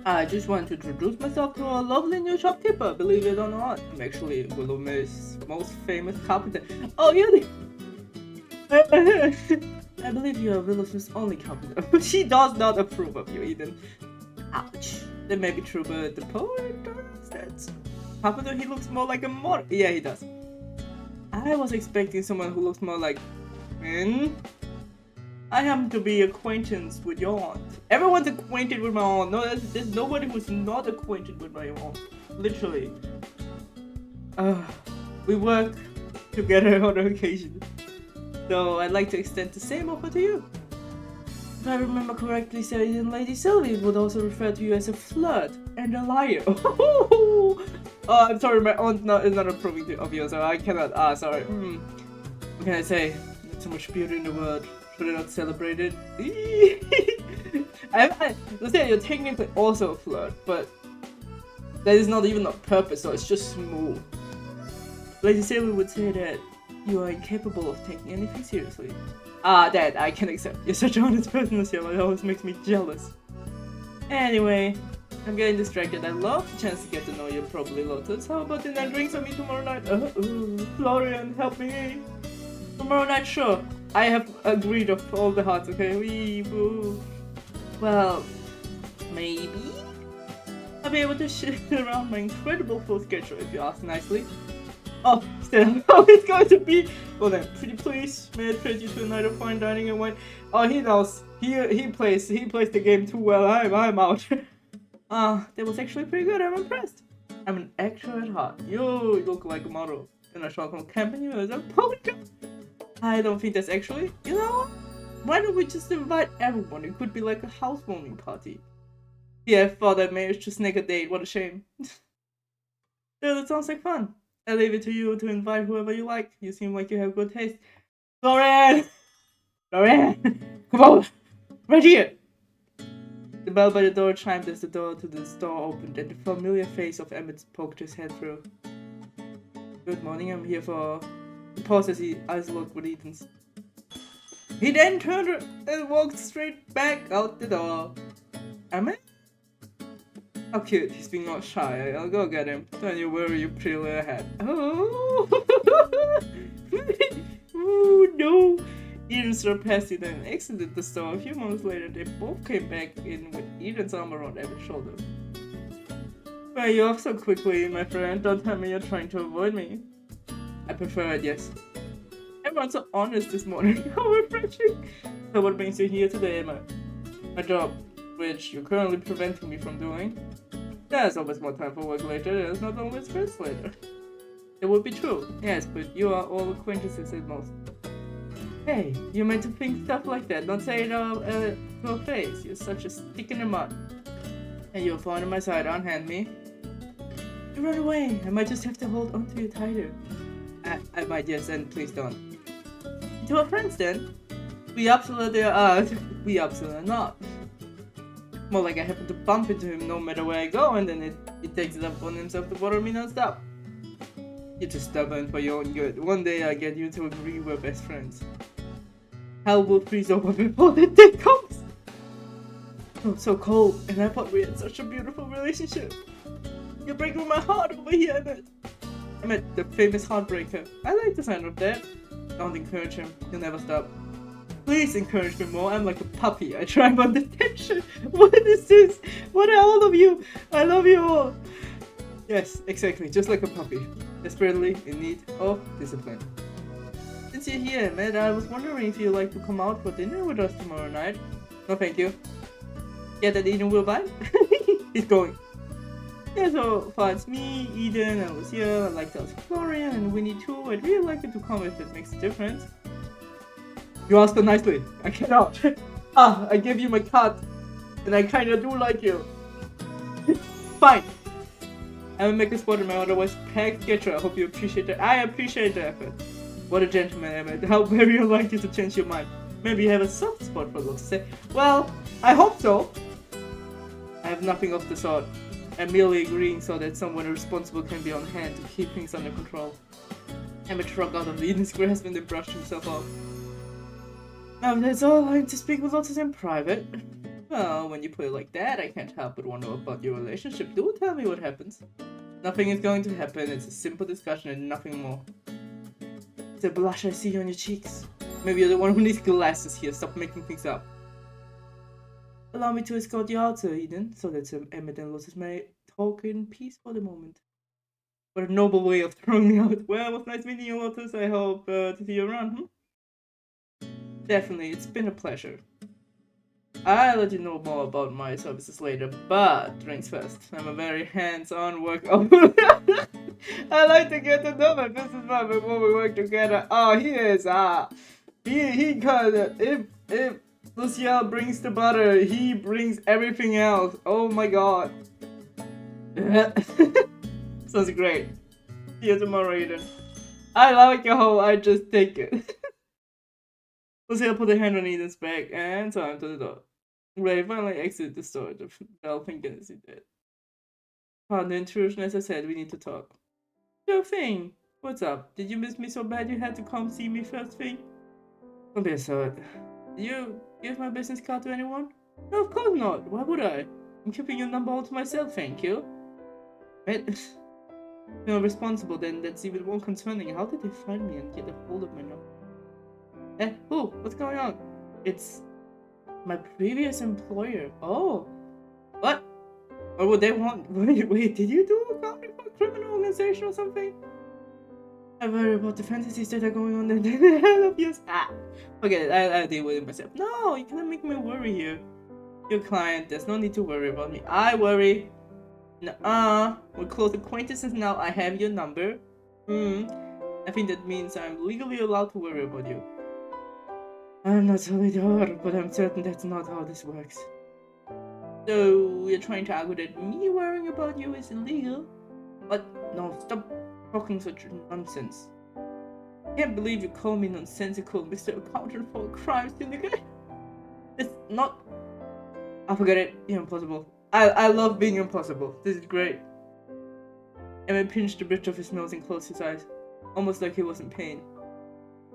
I just want to introduce myself to a lovely new shopkeeper, believe it or not. I'm actually Willowmist's most famous carpenter. Oh, really? I believe you are Willowmist's only carpenter, but she does not approve of you, Eden. Ouch. That may be true, but the poet does that. Carpenter, he looks more like a model. Yeah, he does. I was expecting someone who looks more like... I happen to be acquaintance with your aunt. Everyone's acquainted with my aunt. No, there's nobody who's not acquainted with my aunt. Literally. We work together on occasion. So I'd like to extend the same offer to you. If I remember correctly, Lady Sylvie would also refer to you as a flirt and a liar. Oh, I'm sorry, my aunt is not approving of you, so I cannot. Sorry. What can I say? There's so much beauty in the world. Should I not celebrate it? Let's say you're technically also a flirt, but that is not even on purpose, so it's just smooth. Lady Sylvie would say that you are incapable of taking anything seriously. That I can accept. You're such an honest person, Lucia, it always makes me jealous. Anyway, I'm getting distracted. I love the chance to get to know you properly, Lotus. How about dinner and drinks on me tomorrow night? Florian, help me. Tomorrow night, sure. I have agreed of all the hearts, okay? Woo. Well, maybe I'll be able to shift around my incredible full schedule if you ask nicely. Oh, still, how it's going to be? Well then, pretty please, may I treat you to a night of fine dining and wine? Oh, he knows. He plays the game too well. I'm out. That was actually pretty good. I'm impressed. I'm an actor at heart. You look like a model, and I shall accompany you as a poet. I don't think that's actually. You know, why don't we just invite everyone? It could be like a housewarming party. Yeah, I thought I managed to snag a date. What a shame. Yeah, that sounds like fun. I leave it to you to invite whoever you like. You seem like you have good taste. Florian! Come on! Right here! The bell by the door chimed as the door to the store opened and the familiar face of Emmett poked his head through. Good morning, I'm here for... He paused as his eyes locked with Ethan's. He then turned and walked straight back out the door. Emmett? How cute, he's being not shy. I'll go get him. Don't you worry, you pretty little head. Oh, oh no. Eden surpassed it and exited the store. A few moments later, they both came back in with Eden's arm around Emmett's shoulder. Well, you're off so quickly, my friend. Don't tell me you're trying to avoid me. I prefer it, yes. Everyone's so honest this morning. How refreshing. So what brings you here today, Emma? My job, which you're currently preventing me from doing. There's always more time for work later, there's not always rest later. It would be true, yes, but you are all acquaintances at most. Hey, you're meant to think stuff like that, don't say it to her face. You're such a stick in the mud. And you're fond of my side, unhand me. You run away, I might just have to hold on to you tighter. I might, yes, and please don't. To our friends then. We absolutely are. We absolutely are not. More like I happen to bump into him no matter where I go, and then he takes it up on himself to bother me non-stop. You're too stubborn for your own good. One day I get you to agree we're best friends. Hell will freeze over before that day comes. Oh, so cold, and I thought we had such a beautiful relationship. You're breaking my heart over here, Emmett. Emmett, the famous heartbreaker. I like the sound of that. Don't encourage him. He'll never stop. Please encourage me more. I'm like a puppy. I thrive on detention. What is this? What are all of you? I love you all. Yes, exactly. Just like a puppy. Desperately in need of discipline. Since you're here, Matt, I was wondering if you'd like to come out for dinner with us tomorrow night. No, thank you. Get that Eden will buy? He's going. Yeah, so far it's me, Eden, and Lucia. I'd like to ask Florian and Winnie too. I'd really like you to come if it makes a difference. You asked her nicely. I cannot. I gave you my card, and I kinda do like you. Fine. I will make a spot in my otherwise packed schedule. I hope you appreciate that. I appreciate the effort. What a gentleman, Emmett. How very unlikely to change your mind. Maybe you have a soft spot for looks. Well, I hope so. I have nothing of the sort. I'm merely agreeing so that someone responsible can be on hand to keep things under control. Emmett shrugged out of Eden's grasp and then brushed himself off. That's all. I need to speak with Lotus in private. Well, when you put it like that, I can't help but wonder about your relationship. Do tell me what happens. Nothing is going to happen. It's a simple discussion and nothing more. The blush I see on your cheeks. Maybe you're the one who needs glasses here. Stop making things up. Allow me to escort you out, Sir Eden, so that Emmett and Lotus may talk in peace for the moment. What a noble way of throwing me out. Well, it was nice meeting you, Lotus. I hope to see you around, Definitely, it's been a pleasure. I'll let you know more about my services later, but drinks first. I'm a very hands-on worker. I like to get to know my business partner before we work together. Oh, he is, he kinda, if Luciel brings the butter, he brings everything else. Oh my god. Sounds great. See you tomorrow, Eden. I like your whole I just take it. Luciel put a hand on Eden's back and saw him to the door. Ray finally exited the store, the bell thinking as he did. Pardon the intrusion, as I said, we need to talk. Sure thing. What's up? Did you miss me so bad you had to come see me first thing? Don't be a sod. Did you give my business card to anyone? No, of course not. Why would I? I'm keeping your number all to myself, thank you. Right? You're responsible then, that's even more concerning. How did they find me and get a hold of my number? Who? What's going on? It's my previous employer. Oh. What? What would they want? Wait, did you do accounting for a criminal organization or something? I worry about the fantasies that are going on in the hell of yours. Forget it, I'll deal with it myself. No, you cannot make me worry here. Your client, there's no need to worry about me. I worry. Nuh-uh. We're close acquaintances now. I have your number. I think that means I'm legally allowed to worry about you. I'm not totally sure, but I'm certain that's not how this works. So, you're trying to argue that me worrying about you is illegal? But, no, stop talking such nonsense. I can't believe you call me nonsensical, Mr. Accountant for a crime syndicate. It's not... I forget it. You're impossible. I love being impossible. This is great. Emmett pinched the bridge of his nose and closed his eyes, almost like he was in pain.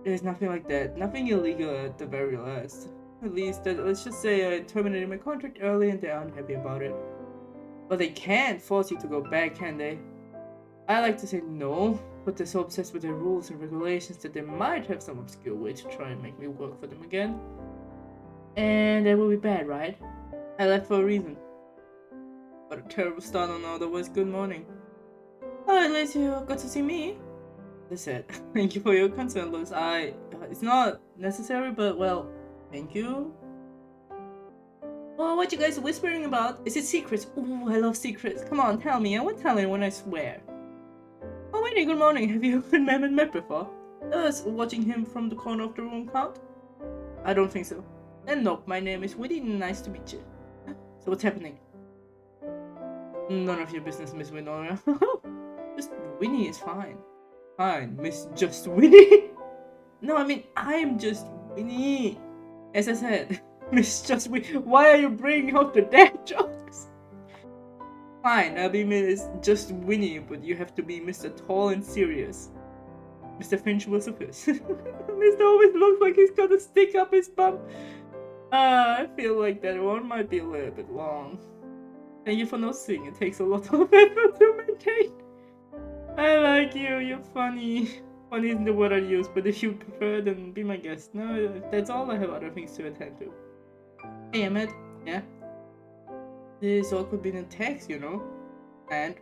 There's nothing like that. Nothing illegal at the very last. At least, let's just say I terminated my contract early and they're unhappy about it. But they can't force you to go back, can they? I like to say no, but they're so obsessed with their rules and regulations that they might have some obscure way to try and make me work for them again. And that will be bad, right? I left for a reason. What a terrible start on otherwise good morning. Oh, at least you got to see me. That's it. Thank you for your concern, Luz. It's not necessary, but well, thank you. Oh, what you guys whispering about? Is it secrets? Ooh, I love secrets. Come on, tell me. I won't tell anyone, I swear. Oh, Winnie, good morning. Have you and Mammon met before? Does watching him from the corner of the room count? I don't think so. And nope, my name is Winnie. Nice to meet you. So what's happening? None of your business, Miss Winona. Just Winnie is fine. Fine, Miss Just Winnie. No, I mean, I'm just Winnie. As I said, Miss Just Winnie. Why are you bringing out the dad jokes? Fine, I'll be Miss Just Winnie, but you have to be Mr. Tall and Serious. Mr. Finch will suffice. Mr. always looks like he's got a stick up his bum. I feel like that one might be a little bit long. Thank you for noticing. It takes a lot of effort to maintain. I like you. You're funny. Funny isn't the word I use, but if you prefer, then be my guest. No, that's all. I have other things to attend to. Hey, Emmett. Yeah? This all could be in a text, you know? And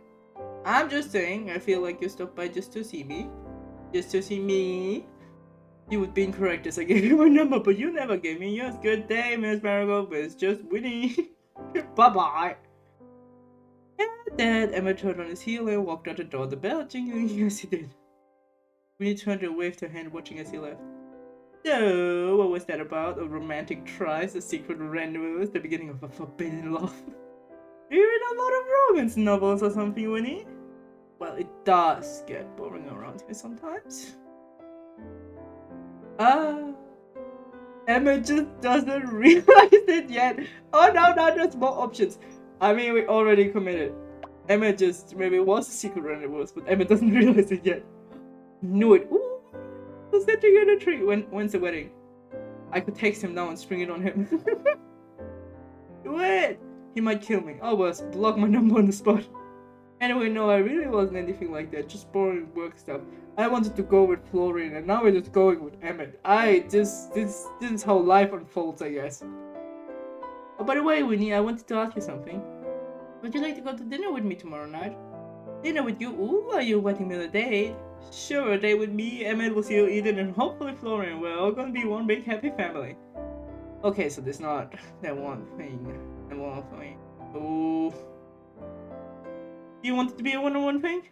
I'm just saying, I feel like you stopped by just to see me. Just to see me. You would be incorrect as I gave you my number, but you never gave me yours. Good day, Miss Marigold. It's just Winnie. Bye-bye. And that, Emmett turned on his heel and walked out the door, the bell jingling as he did. Winnie turned and waved her hand, watching as he left. So, what was that about? A romantic tryst, a secret rendezvous, the beginning of a forbidden love? Do you read a lot of romance novels or something, Winnie? Well, it does get boring around here sometimes. Emma just doesn't realize it yet. Oh no, there's more options. I mean, we already committed. Emma just maybe it was a secret rendezvous, but Emma doesn't realize it yet. Knew it. Ooh, we're sitting in a tree. When's the wedding? I could text him now and spring it on him. Wait! He might kill me. Oh well, block my number on the spot. Anyway, no, I really wasn't anything like that. Just boring work stuff. I wanted to go with Florian, and now we're just going with Emmett. This is how life unfolds, I guess. Oh, by the way, Winnie, I wanted to ask you something. Would you like to go to dinner with me tomorrow night? Dinner with you? Ooh, are you inviting me on a date? Sure, a date with me, Emmett, Lucille, Eden, and hopefully Florian. We're all gonna be one big happy family. Okay, so there's not that one thing. That one thing. Oh. You want it to be a one-on-one thing?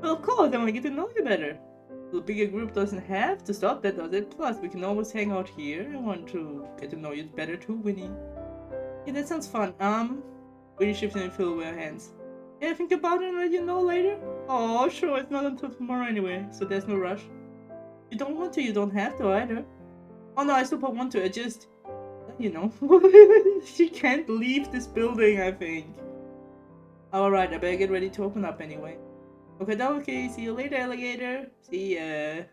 Well, of course, I want to get to know you better. The bigger group doesn't have to stop that, does it? Plus, we can always hang out here. I want to get to know you better too, Winnie. Yeah, that sounds fun. Winnie shifts and fill her hands. Yeah, think about it and let you know later? Oh, sure, it's not until tomorrow anyway, so there's no rush. You don't want to, you don't have to either. Oh no, I super want to, I just... You know, she can't leave this building, I think. Alright, I better get ready to open up anyway. Okay, see you later, alligator. See ya.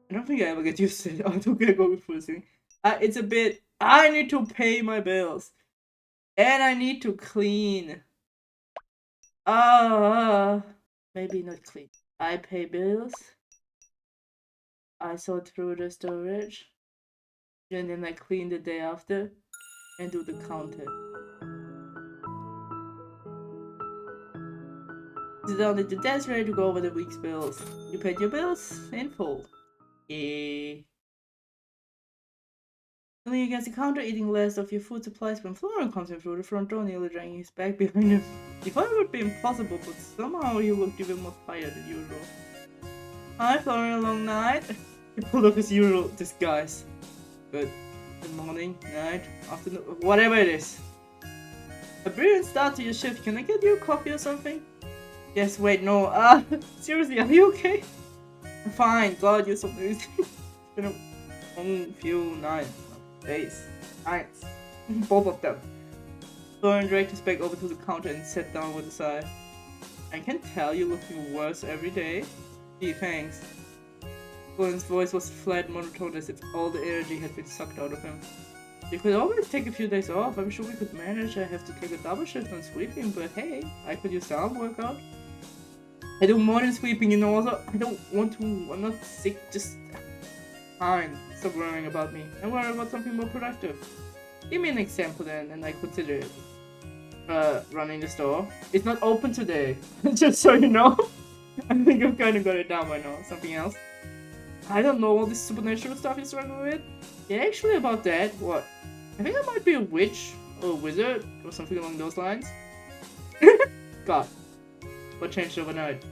I don't think I ever get used to it. I don't get going for this thing. It's a bit... I need to pay my bills. And I need to clean. Maybe not clean. I pay bills. I sort through the storage. And then I clean the day after. And do the counter. Sit down at the desk ready to go over the week's bills. You paid your bills in full. Yay. Leaning against the counter, eating less of your food supplies when Florian comes in through the front door, nearly dragging his bag behind him. He thought it would be impossible, but somehow he looked even more tired than usual. Hi, Florian, long night. He pulled off his usual disguise. Good morning, night, afternoon, whatever it is. A brilliant start to your shift. Can I get you a coffee or something? Yes, wait, no, seriously, are you okay? I'm fine, God, you're so busy. It's been a long few days. Both of them. Florian dragged his bag over to the counter and sat down with a sigh. I can tell you're looking worse every day. Gee, thanks. Florian's voice was flat, monotone, as if all the energy had been sucked out of him. You could always take a few days off. I'm sure we could manage. I have to take a double shift on sweeping, but hey, I could use the arm workout. I do more than sweeping, you know, also, I don't want to, I'm not sick, just... Fine, stop worrying about me. I worry about something more productive. Give me an example then, and I consider it. Running the store. It's not open today, just so you know. I think I've kind of got it down by now. Something else? I don't know all this supernatural stuff you're struggling with. Yeah, actually about that, what? I think I might be a witch, or a wizard, or something along those lines. God. What changed overnight?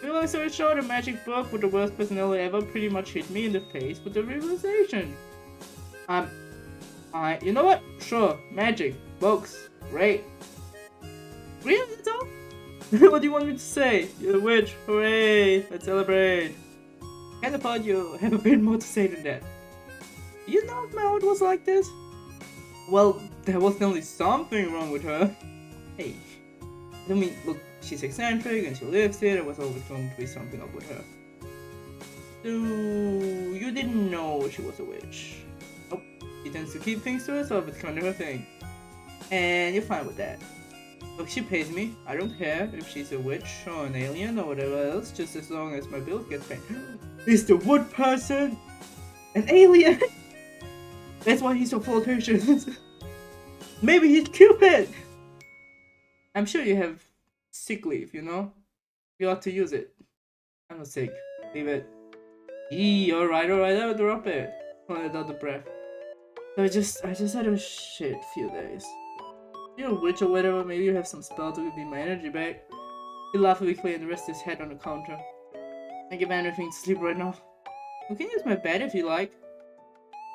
Long story short, a magic book with the worst personality ever pretty much hit me in the face with the realization. You know what? Sure, magic, books, great. Really, that's all? What do you want me to say? You're a witch, hooray, let's celebrate. Kinda thought you have a bit more to say than that. You know if my aunt was like this? Well, there was only something wrong with her. Hey, I mean, look, she's eccentric and she lives here. There was always going to be something up with her. So, you didn't know she was a witch? Oh, she tends to keep things to herself. It's kind of her thing. And you're fine with that. Look, she pays me. I don't care if she's a witch or an alien or whatever else, just as long as my bills get paid. Is the wood person an alien? That's why he's so flirtatious. Maybe he's Cupid! I'm sure you have sick leave, you know? You ought to use it. I'm not sick. Leave it. Alright, I'll drop it. Let out the breath. I just had a shit few days. You're a witch or whatever, maybe you have some spell to give me my energy back. He laughed weakly and rested his head on the counter. I give anything to sleep right now. You can use my bed if you like.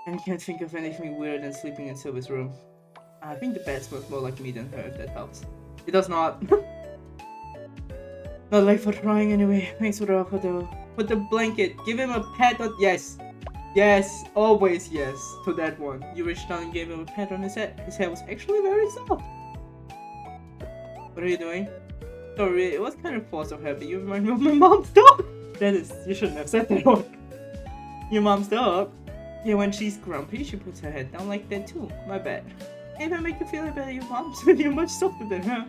And I can't think of anything weirder than sleeping in Sylvie's room. I think the bed smells more like me than her, if that helps. It does not. Not late for trying anyway. Thanks for the offer though. Put the blanket. Give him a pat on... Yes. Yes. Always yes. To that one. You reached down and gave him a pat on his head. His head was actually very soft. What are you doing? Sorry, it was kind of forced of habit. You remind me of my mom's dog. That is... You shouldn't have said that one. Your mom's dog? Yeah, when she's grumpy, she puts her head down like that too. My bad. If I make you feel better, your mom's you're much softer than her.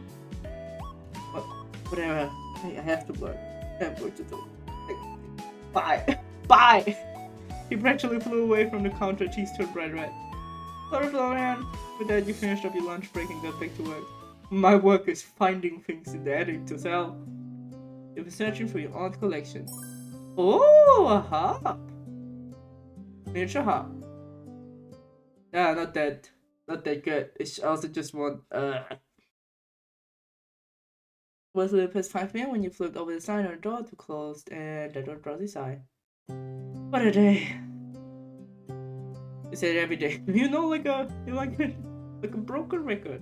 But whatever. I have to work. I have work to do. Bye. Bye. He practically flew away from the counter. Cheese turned bright red. Sorry, Florian. With that, you finished up your lunch break and got back to work. My work is finding things in the attic to sell. You've been searching for your aunt's collection. Oh, a harp. Miniature harp. Yeah, not that good. It's also just one. Was it past 5 p.m. when you flipped over the sign on the door to closed and the door drowsy sigh. What a day. You say it every day. You know, like a broken record.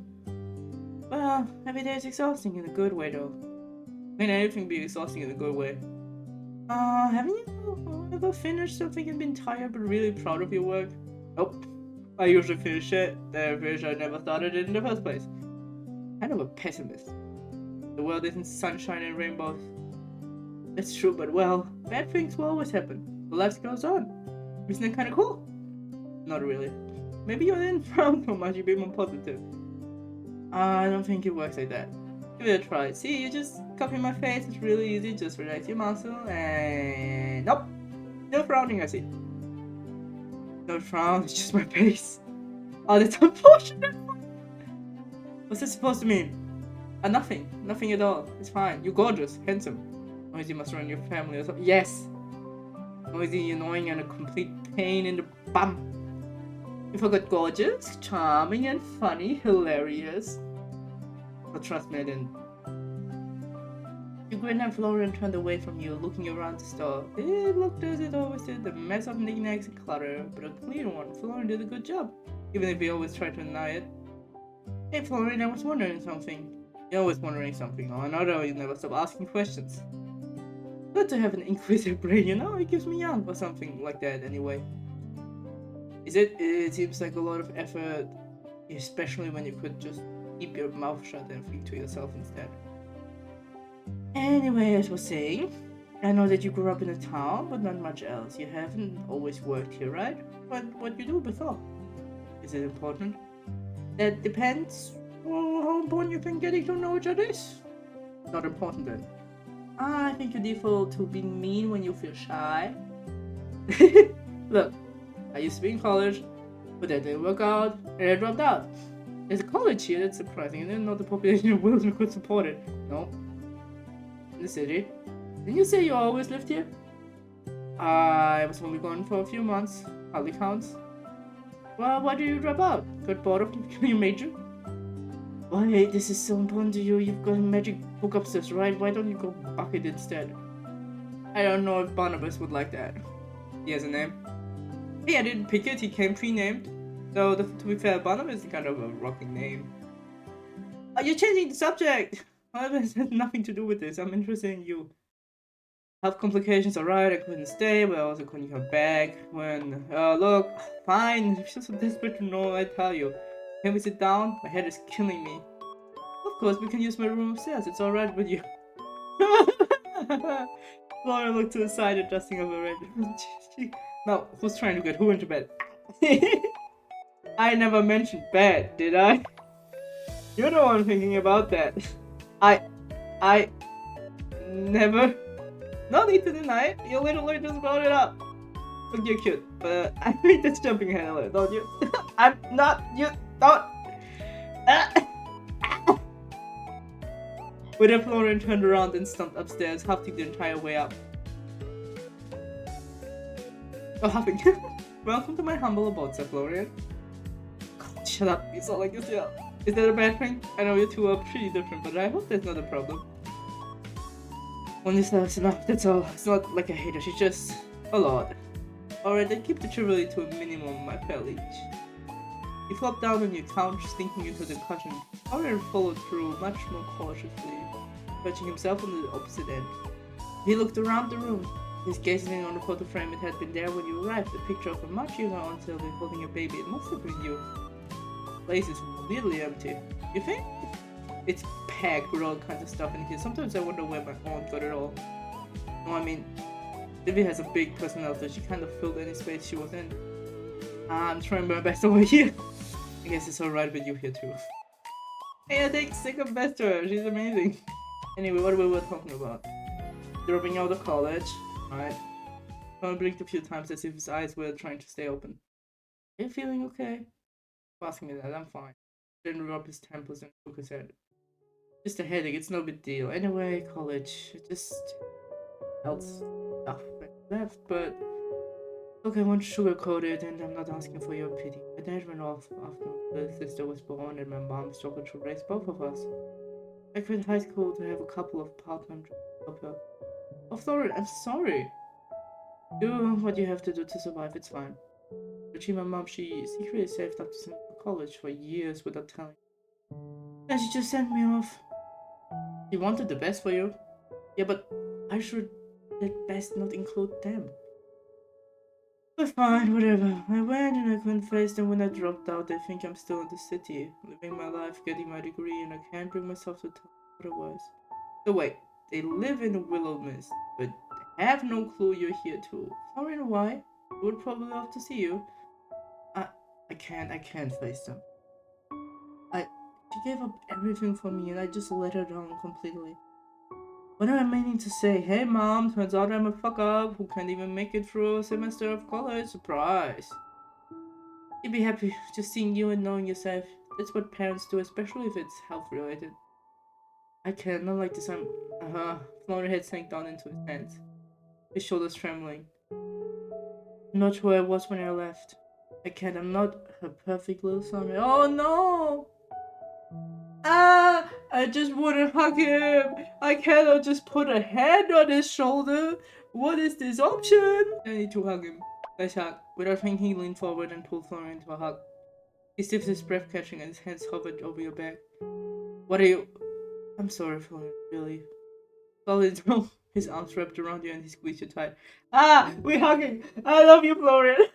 Well, every day is exhausting in a good way though. I mean, anything be exhausting in a good way. Haven't you ever finished something and been tired but really proud of your work? Nope. I usually finish it, then I finish I never started it in the first place. Kind of a pessimist. The world isn't sunshine and rainbows. It's true, but well, bad things will always happen. But life goes on. Isn't it kind of cool? Not really. Maybe you didn't frown so much, you'd be more positive. I don't think it works like that. Give it a try. See, you just copy my face, it's really easy. Just relax your muscle and... Nope! No frowning, I see. No frown, it's just my face. Oh, that's unfortunate! What's this supposed to mean? Nothing. Nothing at all. It's fine. You're gorgeous, handsome. Noisy must run your family or something. Yes! Noisy, annoying, and a complete pain in the bum. You forgot gorgeous, charming, and funny, hilarious. But trust me, I didn't. You grinned and Florian turned away from you, looking around the store. It looked as it always did, a mess of knickknacks and clutter, but a clean one. Florian did a good job, even if he always tried to deny it. Hey Florian, I was wondering something. You're always wondering something or another, you never stop asking questions. Good to have an inquisitive brain, you know? It keeps me young or something like that anyway. It seems like a lot of effort, especially when you could just keep your mouth shut and think to yourself instead. Anyway, as I was saying, I know that you grew up in a town, but not much else. You haven't always worked here, right? What you do before? Is it important? That depends on how important you think getting to know each other is. Not important then. I think you default to being mean when you feel shy. Look, I used to be in college, but that didn't work out, and I dropped out. There's a college here that's surprising, and then not the population of Wilson could support it. No. In the city. Didn't you say you always lived here? I was only gone for a few months. Hardly counts. Well, why did you drop out? Got bored of your major? Why, this is so important to you. You've got a magic book upstairs, right? Why don't you go bucket instead? I don't know if Barnabas would like that. He has a name. Hey, I didn't pick it. He came pre-named. So, to be fair, Barnabas is kind of a rocking name. Oh, you're changing the subject! Barnabas has nothing to do with this. I'm interested in you. Health complications, alright. I couldn't stay, but I also couldn't come back. When, look, fine. I'm just so desperate to know, I tell you. Can we sit down? My head is killing me. Of course, we can use my room upstairs. It's alright with you. Laura looked to the side, adjusting over red. Now, who's trying to get who into bed? I never mentioned bed, did I? You're the one thinking about that. I never. No need to deny it. You literally just brought it up. Look, you're cute, but I think that's jumping ahead a little, don't you? I'm not. You don't. With a Florian turned around and stumped upstairs, huffing the entire way up. Oh, huffing. Welcome to my humble abode, Sir Florian. God, shut up. You sound like yourself. Is that a bad thing? I know you two are pretty different, but I hope that's not a problem. When this love's enough, that's all. It's not like I hate her, she's just a lot. Alright, then keep the triviality to a minimum, my fair leech. He flopped down on your couch, sinking into the cushion. Florian followed through much more cautiously, perching himself on the opposite end. He looked around the room, his gazing on the photo frame. It had been there when you arrived, a picture of a much younger Aunt Sylvie holding a baby. It must have been you. The place is really empty. You think? It's packed with all kinds of stuff in here. Sometimes I wonder where my aunt got it all. No, I mean, Sylvie has a big personality. She kind of filled any space she was in. I'm trying my best over here. I guess it's alright with you here too. Hey, I take sick of best to her. She's amazing. Anyway, what we were talking about? Dropping out of college, right? Tom blinked a few times as if his eyes were trying to stay open. Are you feeling okay? Asking me that, I'm fine. Then rubbed his temples and shook his head. Just a headache, it's no big deal. Anyway, college, just health stuff left, but look, I won't sugarcoat it, and I'm not asking for your pity. My dad went off after my sister was born, and my mom struggled to raise both of us. I quit high school to have a couple of part-time jobs to help her. Oh, Thorin, I'm sorry. Do what you have to do to survive, it's fine. But my mom, she secretly saved up to send me to college for years without telling. And she just sent me off. She wanted the best for you. Yeah, but I should at best not include them. But fine, whatever. I went and I couldn't face them when I dropped out. They think I'm still in the city, living my life, getting my degree, and I can't bring myself to tell them otherwise. So wait, they live in Willowmist, but they have no clue you're here too. Sorry, why? I would probably love to see you. I can't face them. She gave up everything for me and I just let her down completely. What am I meaning to say? Hey mom, turns out I'm a fuck up who can't even make it through a semester of college. Surprise. You'd be happy just seeing you and knowing yourself. That's what parents do, especially if it's health related. I can't, not like this. Florin's head sank down into his hands. His shoulders trembling. I'm not who I was when I left. I'm not her perfect little son. Oh no! I just wanna hug him. I cannot just put a hand on his shoulder. What is this option? I need to hug him. Let's hug. Without thinking, he leaned forward and pulled Florin into a hug. He stiffed his breath catching and his hands hovered over your back. What are you? I'm sorry, Florin, really. Florin, his arms wrapped around you and he squeezed you tight. We're hugging. I love you, Florin.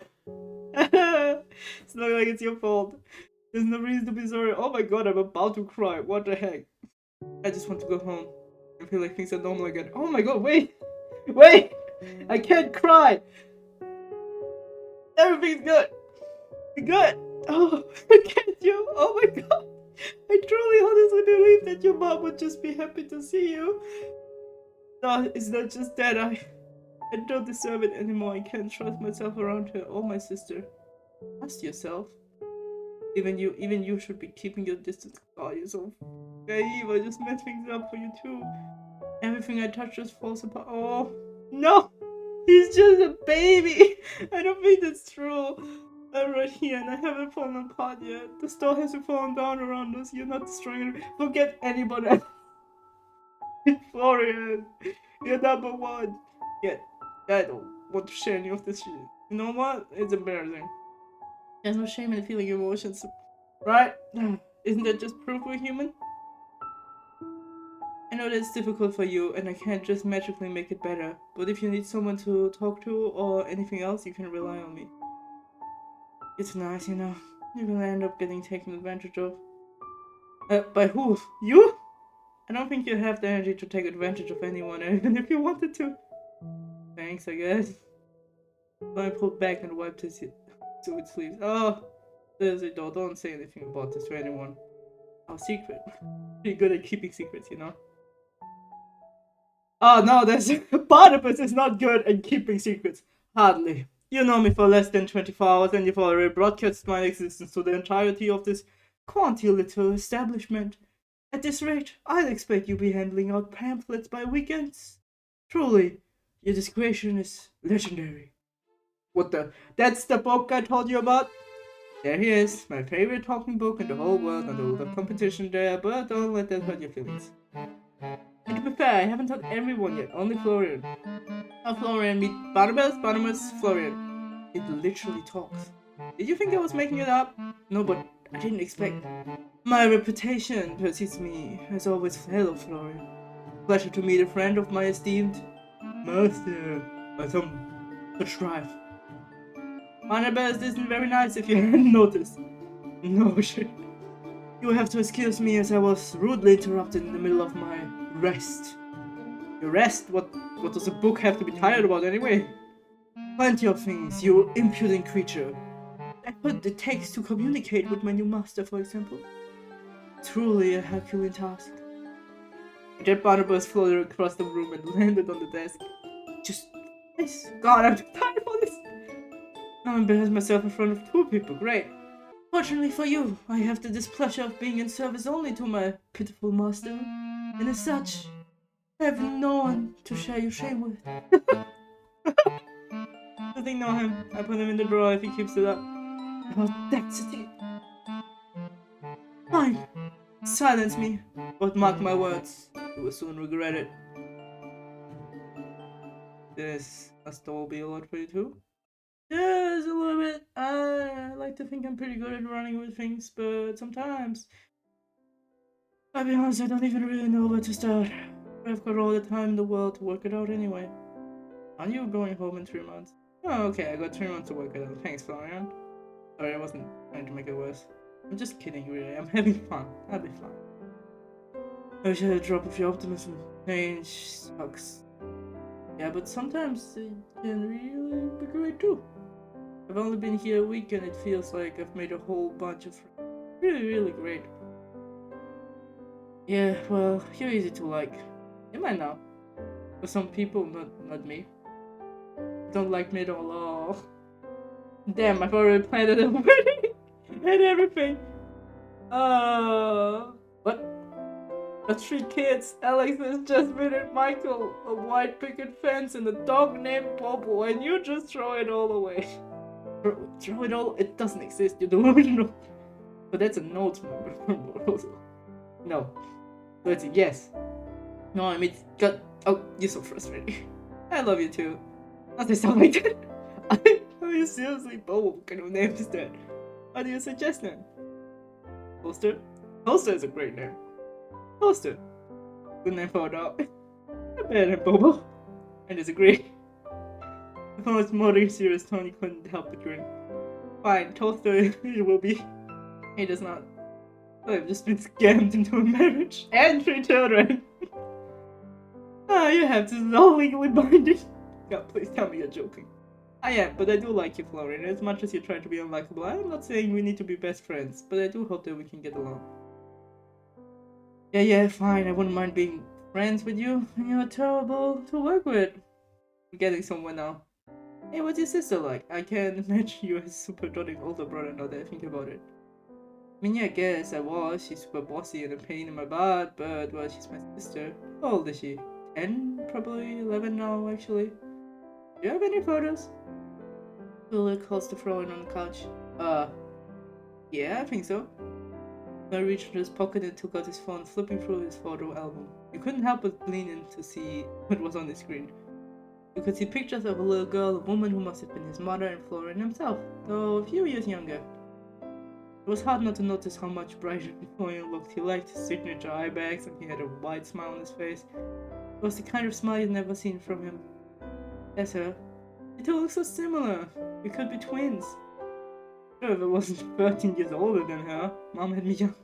It's not like it's your fault. There's no reason to be sorry. Oh my god, I'm about to cry. What the heck? I just want to go home. I feel like things are normal again. Oh my god, wait! I can't cry! Everything's good! Good! Oh, can't you? Oh my god! I truly honestly believe that your mom would just be happy to see you. No, it's not just that. I don't deserve it anymore. I can't trust myself around her or my sister. Trust yourself. Even you should be keeping your distance. Oh, you're so naive. I just messed things up for you too. Everything I touch just falls apart. Oh, no! He's just a baby! I don't think that's true. I'm right here and I haven't fallen apart yet. The store hasn't fallen down around us. You're not destroying it. Forget anybody else. Florian, you're number one. Yet, I don't want to share any of this shit. You know what? It's embarrassing. There's no shame in feeling emotions, right? Isn't that just proof we're human? I know that's difficult for you, and I can't just magically make it better. But if you need someone to talk to or anything else, you can rely on me. It's nice, you know. You're gonna end up getting taken advantage of. By who? You? I don't think you have the energy to take advantage of anyone, even if you wanted to. Thanks, I guess. I pulled back and wiped his suit sleeves. Oh, seriously though, don't say anything about this to anyone. Our secret. Pretty good at keeping secrets, you know. Oh no, that's Barnabas is not good at keeping secrets. Hardly. You know me for less than 24 hours and you've already broadcast my existence to the entirety of this quainty little establishment. At this rate, I'd expect you be handling out pamphlets by weekends. Truly, your discretion is legendary. What the? That's the book I told you about? There he is, my favorite talking book in the whole world, and a lot of competition there, but don't let that hurt your feelings. And to be fair, I haven't told everyone yet, only Florian. Now Florian meet Barnabas, Florian. It literally talks. Did you think I was making it up? No, but I didn't expect. My reputation precedes me, as always. Hello, Florian. Pleasure to meet a friend of my esteemed master. By some such strife. Barnabas isn't very nice if you hadn't noticed. No shit. You will have to excuse me as I was rudely interrupted in the middle of my rest. Your rest? What does a book have to be tired about anyway? Plenty of things, you impudent creature. effort it takes to communicate with my new master, for example. Truly a Herculean task. A jet barnabas floated across the room and landed on the desk. Just nice. God, I'm too tired for this. Now I embarrass myself in front of 2 people. Great. Fortunately for you, I have the displeasure of being in service only to my pitiful master, and as such, I have no one to share your shame with. Just ignore him. I put him in the drawer if he keeps it up. Audacity. Fine. Silence me. But mark my words, you will soon regret it. This must all be a lot for you too. Yes, a little bit. I like to think I'm pretty good at running with things, but sometimes, I'll be honest, I don't even really know where to start. I've got all the time in the world to work it out anyway. Aren't you going home in 3 months? Oh, okay, I got 3 months to work it out. Thanks, Florian. Sorry, I wasn't trying to make it worse. I'm just kidding, really. I'm having fun. I'll be fine. I wish I had a drop of your optimism. Change sucks. Yeah, but sometimes it can really be great too. I've only been here a week and it feels like I've made a whole bunch of friends. Really, really great. Yeah, well, you're easy to like. You might know. For some people, not me. Don't like me at all. Oh. Damn, I've already planned a wedding and everything. What? The 3 kids, Alex has Jasmine and Michael, a white picket fence, and a dog named Bobo, and you just throw it all away. Throw it all? It doesn't exist, you don't even know. But that's a note also. No. So it's a yes. No, I mean, God. Oh, you're so frustrating. I love you too. Not they sound like that. Are you seriously, Bobo? What kind of name is that? How do you suggest then? Holster? Holster is a great name. Holster. Good name for a dog. Not bad name, Bobo. I disagree. If I was more serious, Tony couldn't help but grin. Fine, Toaster it will be. He does not. I've just been scammed into a marriage and 3 children. You have to know legally binding. God, please tell me you're joking. I am, but I do like you, Florian. As much as you're trying to be unlikable, I'm not saying we need to be best friends, but I do hope that we can get along. Yeah, fine. I wouldn't mind being friends with you, and you're terrible to work with. I'm getting somewhere now. Hey, what's your sister like? I can't imagine you as a super doting older brother now that I think about it. I mean, yeah, I guess I was. She's super bossy and a pain in my butt, but, well, she's my sister. How old is she? 10? Probably 11 now, actually. Do you have any photos? Will calls to throw in on the couch. Yeah, I think so. I reached into his pocket and took out his phone, flipping through his photo album. You couldn't help but lean in to see what was on the screen. You could see pictures of a little girl, a woman who must have been his mother, and Florian himself, though a few years younger. It was hard not to notice how much brighter Florian looked. He liked his signature eye bags, and he had a wide smile on his face. It was the kind of smile you'd never seen from him. That's her. They two look so similar. We could be twins. Sure, if I wasn't 13 years older than her. Mom had me young.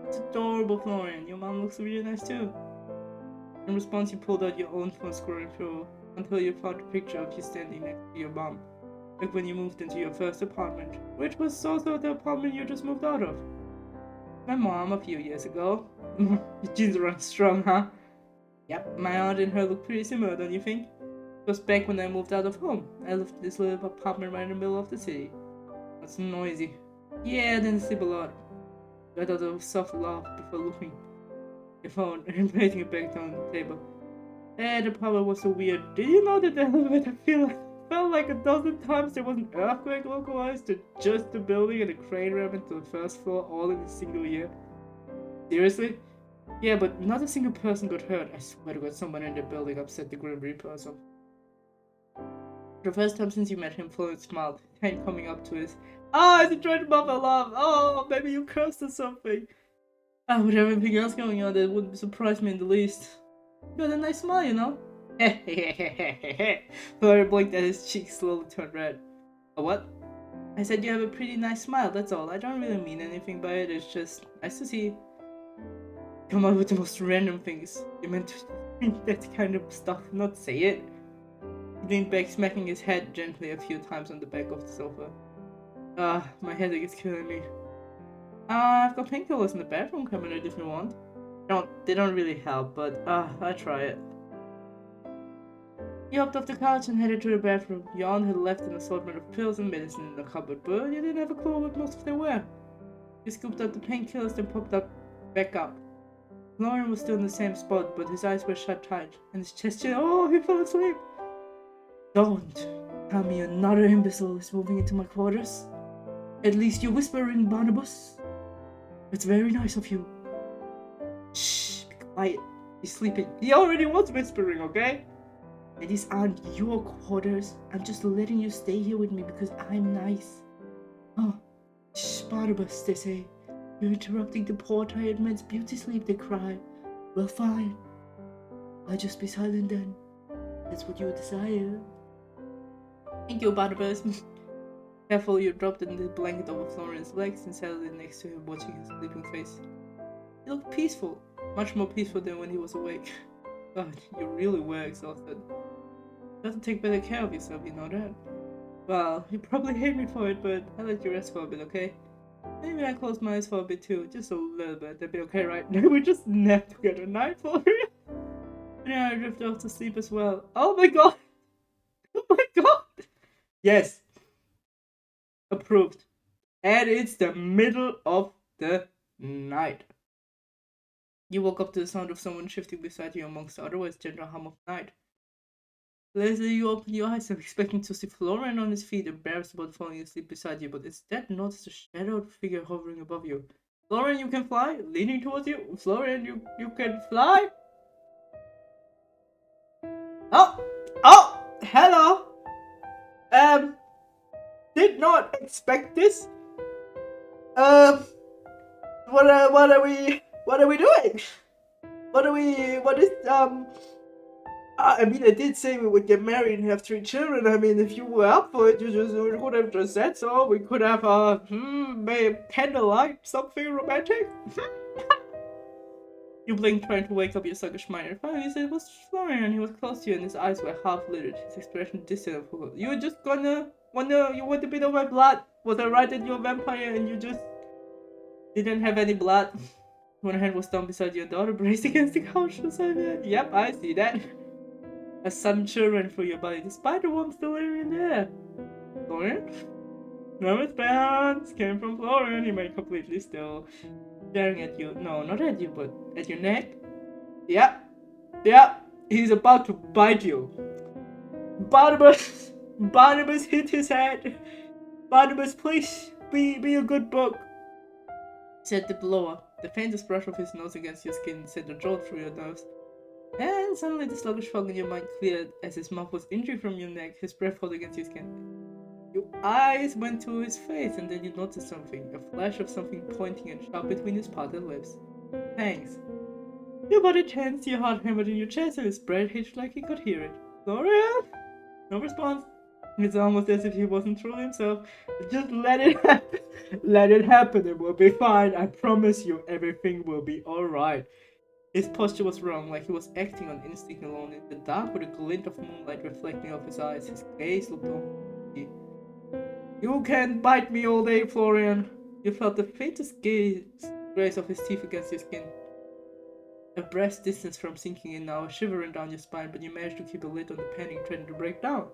It's adorable, Florian. Your mom looks really nice too. In response, you pulled out your own phone, scrolling through until you found a picture of you standing next to your mom, like when you moved into your first apartment, which was also the apartment you just moved out of. My mom a few years ago. Your genes run strong, huh? Yep, my aunt and her look pretty similar, don't you think? It was back when I moved out of home. I lived in this little apartment right in the middle of the city. It's noisy. Yeah, I didn't sleep a lot. I thought of a soft laugh before looking at your phone and placing it back down on the table. The power was so weird. Did you know that the elevator felt like a dozen times there was an earthquake localized to just the building and a crane rammed into the first floor all in a single year? Seriously? Yeah, but not a single person got hurt. I swear to God, someone in the building upset the Grim Reaper or something. For the first time since you met him, Florian smiled, hand coming up to his. As he tried to muff a laugh. Oh, maybe you cursed or something. With everything else going on, that wouldn't surprise me in the least. You got a nice smile, you know? Florian blinked at his cheeks, slowly turned red. A what? I said you have a pretty nice smile, that's all. I don't really mean anything by it, it's just nice to see you come up with the most random things. You meant to think that kind of stuff, not say it. He leaned back, smacking his head gently a few times on the back of the sofa. My headache is killing me. I've got painkillers in the bathroom cabinet if you want. They don't really help, but I'll try it. You hopped off the couch and headed to the bathroom. Your aunt had left an assortment of pills and medicine in the cupboard, but you didn't have a clue what most of them were. You scooped out the painkillers, then popped back up. Florian was still in the same spot, but his eyes were shut tight, and his chest chill. Oh, he fell asleep. Don't tell me another imbecile is moving into my quarters. At least you're whispering, Barnabas. It's very nice of you. Shh, be quiet. He's sleeping. He already was whispering, okay? And these aren't your quarters. I'm just letting you stay here with me because I'm nice. Oh, shh, Barnabas, they say. You're interrupting the poor tired man's beauty sleep, they cry. Well, fine. I'll just be silent then. That's what you desire. Thank you, Barnabas. Careful, you dropped in the blanket over Florian's legs and settled in next to him, watching his sleeping face. He looked peaceful. Much more peaceful than when he was awake. God, you really were exhausted. You have to take better care of yourself, you know that? Well, you probably hate me for it, but I'll let you rest for a bit, okay? Maybe I close my eyes for a bit too, just a little bit. That'd be okay, right? We just nap together night for it. Yeah, I drifted off to sleep as well. Oh my god! Oh my god! Yes! Approved. And it's the middle of the night. You woke up to the sound of someone shifting beside you amongst the otherwise gentle hum of night. Lazily, you open your eyes, expecting to see Florian on his feet, embarrassed about falling asleep beside you, but instead notice a shadowed figure hovering above you. Florian, you can fly? Leaning towards you? Florian, you can fly? Oh, hello. Did not expect this. What are we doing? I mean, I did say we would get married and have 3 children. I mean, if you were up for it, you could have just said so. We could have, maybe candlelight, something romantic. You blinked, trying to wake up your sluggish mind, and finally you said it was Florian. He was close to you, and his eyes were half-lidded, his expression distant and full. You were just you want a bit of my blood? Was I right that you're a vampire and you just didn't have any blood? One hand was down beside your daughter, braced against the couch beside you. Yep, I see that. A sudden chill ran through your body, despite the warm still in the air. Florian? Nervous bounce came from Florian. He made completely still, staring at you. No, not at you, but at your neck. Yep. He's about to bite you. Barnabas hit his head. Barnabas, please be a good book. Said the blower. The faintest brush of his nose against your skin sent a jolt through your nerves. And suddenly the sluggish fog in your mind cleared as his mouth was injured from your neck, his breath held against your skin. Your eyes went to his face, and then you noticed something, a flash of something pointing and sharp between his parted lips. Thanks. Your body tensed, your heart hammered in your chest, and his breath hitched like he could hear it. Florian? No response. It's almost as if he wasn't truly himself. Just let it happen. Let it happen, it will be fine. I promise you, everything will be alright. His posture was wrong, like he was acting on instinct alone. In the dark, with a glint of moonlight reflecting off his eyes, his gaze looked on. You can't bite me all day, Florian. You felt the faintest grace of his teeth against your skin. A breath's distance from sinking in now, shivering down your spine, but you managed to keep a lid on the panic threatening to break down.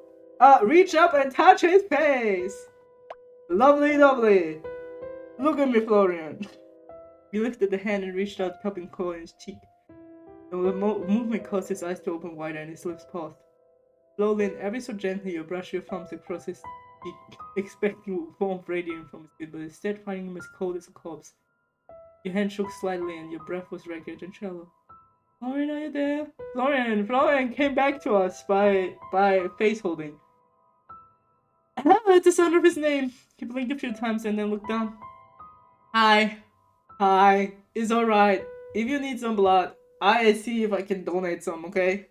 Reach up and touch his face! Lovely. Look at me, Florian. You lifted the hand and reached out, cupping cold in his cheek. The movement caused his eyes to open wider and his lips paused. Slowly and ever so gently, you brushed your thumbs across his cheek, expecting warmth radiating from his skin, but instead finding him as cold as a corpse. Your hand shook slightly and your breath was ragged and shallow. Florian, are you there? Florian came back to us by face holding. It's the sound of his name. He blinked a few times and then looked down. Hi. It's alright. If you need some blood, I see if I can donate some, okay?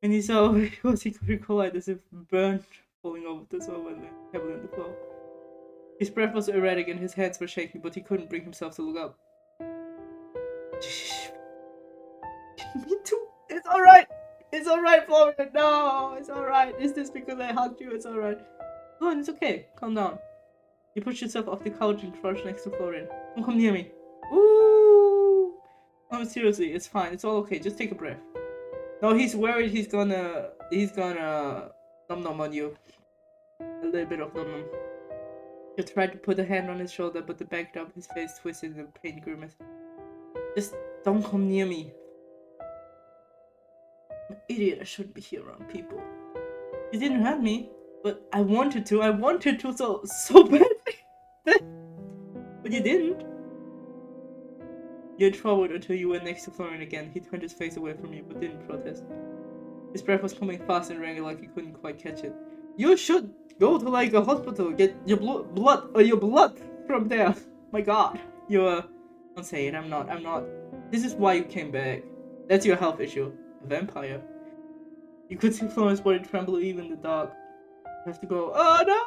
And he saw what he could recollect as if burnt, falling over the sofa and heavily on the floor. His breath was erratic and his hands were shaking, but he couldn't bring himself to look up. Me too. It's alright, Florian. No, it's alright. Is this because I hugged you? It's alright. Go on, it's okay. Calm down. You push yourself off the couch and crouch next to Florian. Don't come near me. Ooh! No, seriously, it's fine. It's all okay. Just take a breath. No, he's worried he's gonna num on you. A little bit of num. You tried to put a hand on his shoulder, but the backed up, his face twisted in a pain grimace. Just don't come near me. I'm an idiot, I shouldn't be here around people. You didn't hurt me, but I wanted to so badly. But you didn't. You had forward until you were next to Florian again. He turned his face away from you, but didn't protest. His breath was coming fast and rang like he couldn't quite catch it. You should go to like a hospital, get your blood from there. My God, don't say it. I'm not. This is why you came back. That's your health issue. A vampire. You could see Florian's body tremble even in the dark. You have to go. Oh no,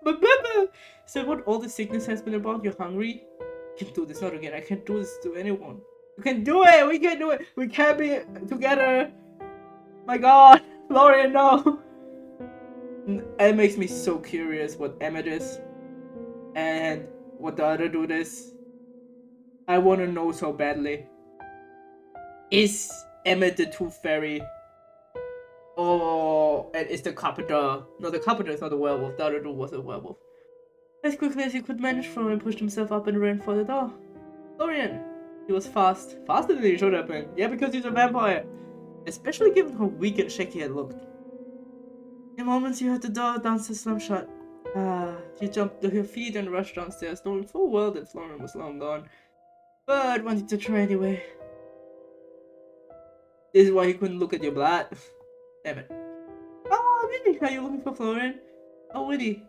my baby. Is that what all the sickness has been about? You're hungry. I can't do this, not again. I can't do this to anyone. You can do it! We can do it! We can't be together! My God! Florian, no! It makes me so curious what Emmett is. And what the other dude is. I want to know so badly. Is Emmett the Tooth Fairy? Oh, and is the carpenter... No, the carpenter is not a werewolf. The other dude was a werewolf. As quickly as he could manage, Florian pushed himself up and ran for the door. Florian! He was fast. Faster than he should have been. Yeah, because he's a vampire. Especially given how weak and shaky he had looked. In moments you heard the door downstairs slam shut. You jumped to your feet and rushed downstairs, knowing full well that Florian was long gone. But wanted to try anyway. This is why he couldn't look at your blood. Damn it. Oh, really? Are you looking for Florian? Oh, really?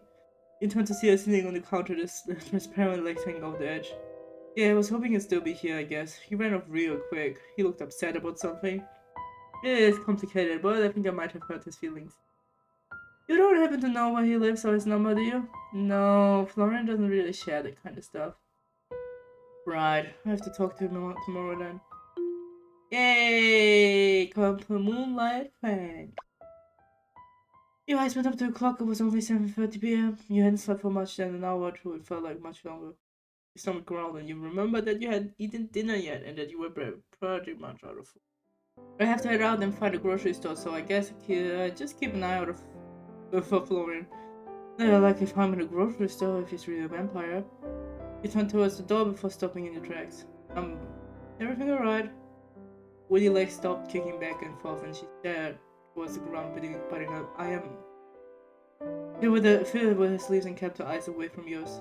You turned to see her sitting on the counter, this transparent legs hanging off the edge. Yeah, I was hoping he'd still be here, I guess. He ran off real quick. He looked upset about something. Yeah, it's complicated, but I think I might have hurt his feelings. You don't happen to know where he lives or his number, do you? No, Florian doesn't really share that kind of stuff. Right, I have to talk to him tomorrow then. Yay! Come to Moonlight Frank. Your eyes went up to the clock. It was only 7:30 p.m. You hadn't slept for much than an hour or two. It felt like much longer. Your stomach growled and you remembered that you hadn't eaten dinner yet and that you were pretty much out of food. I have to head out and find a grocery store, so I guess just keep an eye out for Florian. I like if I'm in a grocery store if he's really a vampire. You turned towards the door before stopping in your tracks. Everything alright? Willie's legs stopped kicking back and forth and she stared towards the ground, putting up. I am. Filled with her sleeves and kept her eyes away from yours.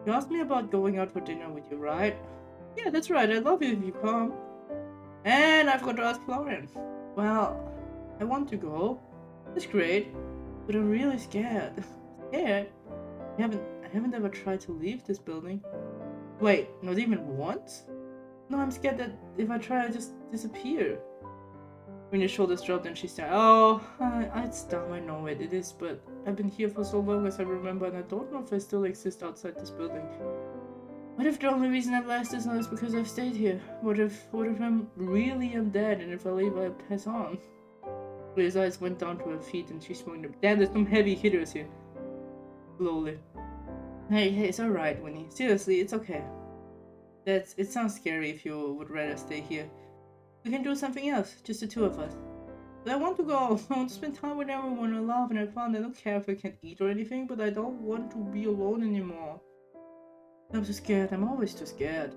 You asked me about going out for dinner with you, right? Yeah, that's right. I'd love it if you come. And I forgot to ask Florian. Well, I want to go. That's great. But I'm really scared. Scared? I haven't ever tried to leave this building. Wait, not even once? No, I'm scared that if I try, I just disappear. When your shoulders dropped and she said, oh, it's dumb, I know it is, but I've been here for so long as I remember and I don't know if I still exist outside this building. What if the only reason I've lasted so long is because I've stayed here? What if I'm really dead and if I leave I pass on? His eyes went down to her feet and she swung them. Damn, there's some heavy hitters here. Slowly. Hey, it's alright, Winnie. Seriously, it's okay. It sounds scary if you would rather stay here. We can do something else, just the two of us. But I want to go. I want to spend time with everyone I love and I found I don't care if I can't eat or anything, but I don't want to be alone anymore. I'm too scared. I'm always too scared.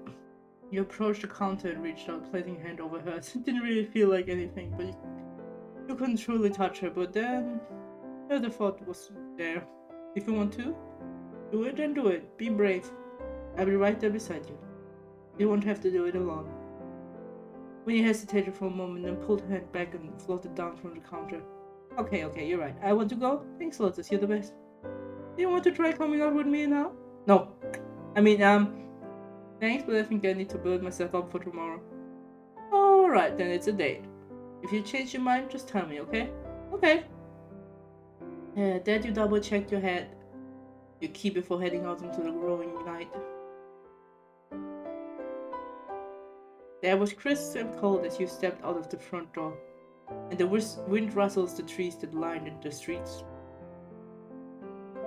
You approached the counter and reached out, placing a hand over hers. It didn't really feel like anything, but you couldn't truly touch her, but then the thought was there. If you want to, do it, then do it. Be brave. I'll be right there beside you. You won't have to do it alone. When you hesitated for a moment, then pulled her hand back and floated down from the counter. Okay, you're right. I want to go. Thanks, Lotus. You're the best. Do you want to try coming out with me now? No. Thanks, but I think I need to build myself up for tomorrow. Alright, then it's a date. If you change your mind, just tell me, okay? Okay. Dad, you double checked your key before heading out into the growing night. The air was crisp and cold as you stepped out of the front door, and the wind rustles the trees that lined the streets.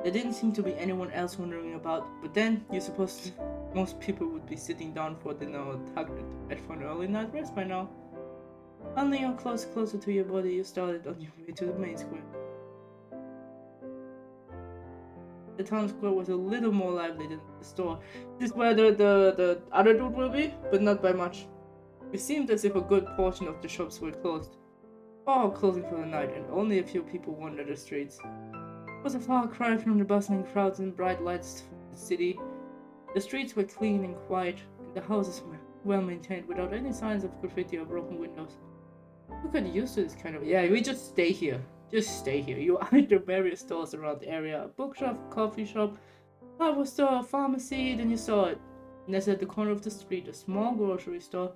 There didn't seem to be anyone else wandering about, but then you suppose most people would be sitting down for dinner or tucked into bed for an early night rest by now. Finally, you're closer to your body, you started on your way to the main square. The town square was a little more lively than the store. This is where the other dude will be, but not by much. It seemed as if a good portion of the shops were closed, or closing for the night, and only a few people wandered the streets. It was a far cry from the bustling crowds and bright lights from the city. The streets were clean and quiet, and the houses were well maintained without any signs of graffiti or broken windows. You got used to this kind of... Yeah, we just stay here. Just stay here. You eyed the various stores around the area. A bookshop, coffee shop, hardware store, pharmacy, then you saw it. Nestled at the corner of the street, a small grocery store.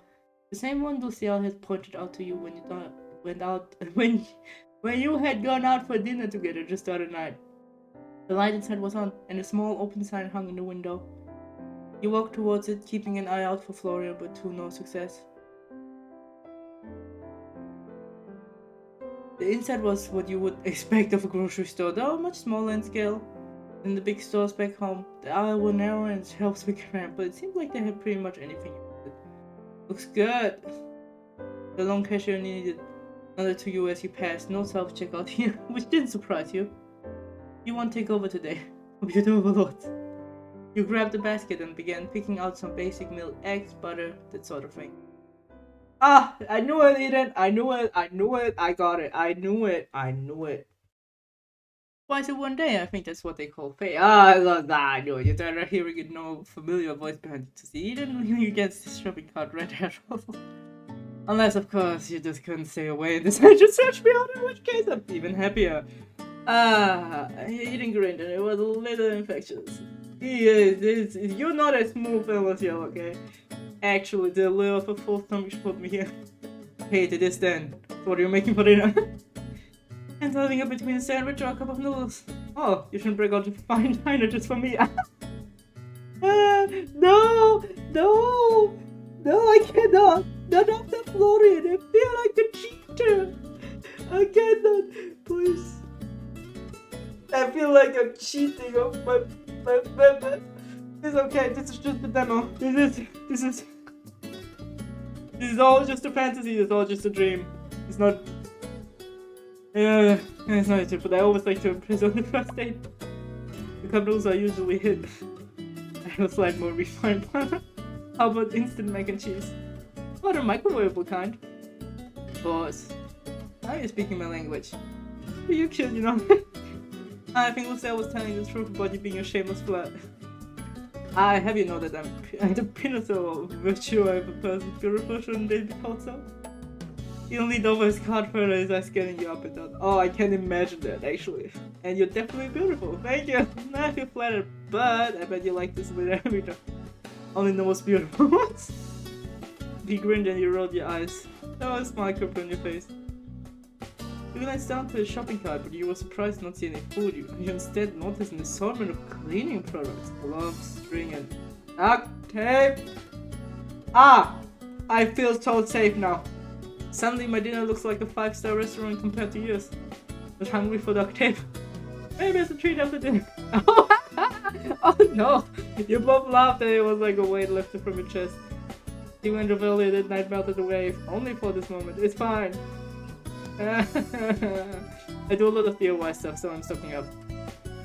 The same one Lucille had pointed out to you when you when you had gone out for dinner together just the other night. The light inside was on, and a small open sign hung in the window. You walked towards it, keeping an eye out for Florian, but to no success. The inside was what you would expect of a grocery store, though much smaller in scale than the big stores back home. The aisles were narrow and shelves were cramped, but it seemed like they had pretty much anything you wanted. Looks good. The long cashier needed another to you as you passed. No self-checkout here, which didn't surprise you. You won't take over today. Computer overload. You grabbed the basket and began picking out some basic milk, eggs, butter, that sort of thing. Ah! I knew it, Eden! I knew it! I got it! I knew it! Twice in one day, I think that's what they call fate. I love that, I knew it. You're tired of hearing a no familiar voice behind you to see Eden leaning against his shopping cart right at all. Unless, of course, you just couldn't stay away and decided to search me out, in which case I'm even happier. Eden grinned and it was a little infectious. You're not as smooth as you, okay? Actually, the lure of a full stomach put me here. Hey, to this then. So what are you making for dinner? And holding up between a sandwich or a cup of noodles. Oh, you shouldn't break out a fine diner just for me. No, I cannot. Not the Florian. I feel like a cheater. I cannot. Please. I feel like I'm cheating on my. It's okay, this is just a demo. This is all just a fantasy, it's all just a dream. It's not... it's not a tip, but I always like to impress on the first date. The cup noodles are usually hidden. I have a slight more refined one. How about instant mac and cheese? Oh, the microwavable kind. Of course. Now you're speaking my language. You're cute, you know. I think Lucille was telling the truth about you being a shameless flirt. I have you know that I'm the pinnacle of virtue of a person. Beautiful, shouldn't they be called so? He leaned over his card further as I scanning you up and down. Oh, I can imagine that, actually. And you're definitely beautiful. Thank you. I feel flattered, but I bet you like this with every time. Only the most beautiful ones. He grinned and you rolled your eyes. There was a smile curved on your face. You glanced down to the shopping cart, but you were surprised not to see any food. You instead noticed an assortment of cleaning products, gloves, string, and duct tape. Ah! I feel so safe now. Suddenly my dinner looks like a 5-star restaurant compared to yours. I was hungry for duct tape. Maybe it's a treat after dinner. Oh no! You both laughed and it was like a weight lifted from your chest. You went earlier that night melted away, only for this moment. It's fine. I do a lot of DIY stuff, so I'm stocking up.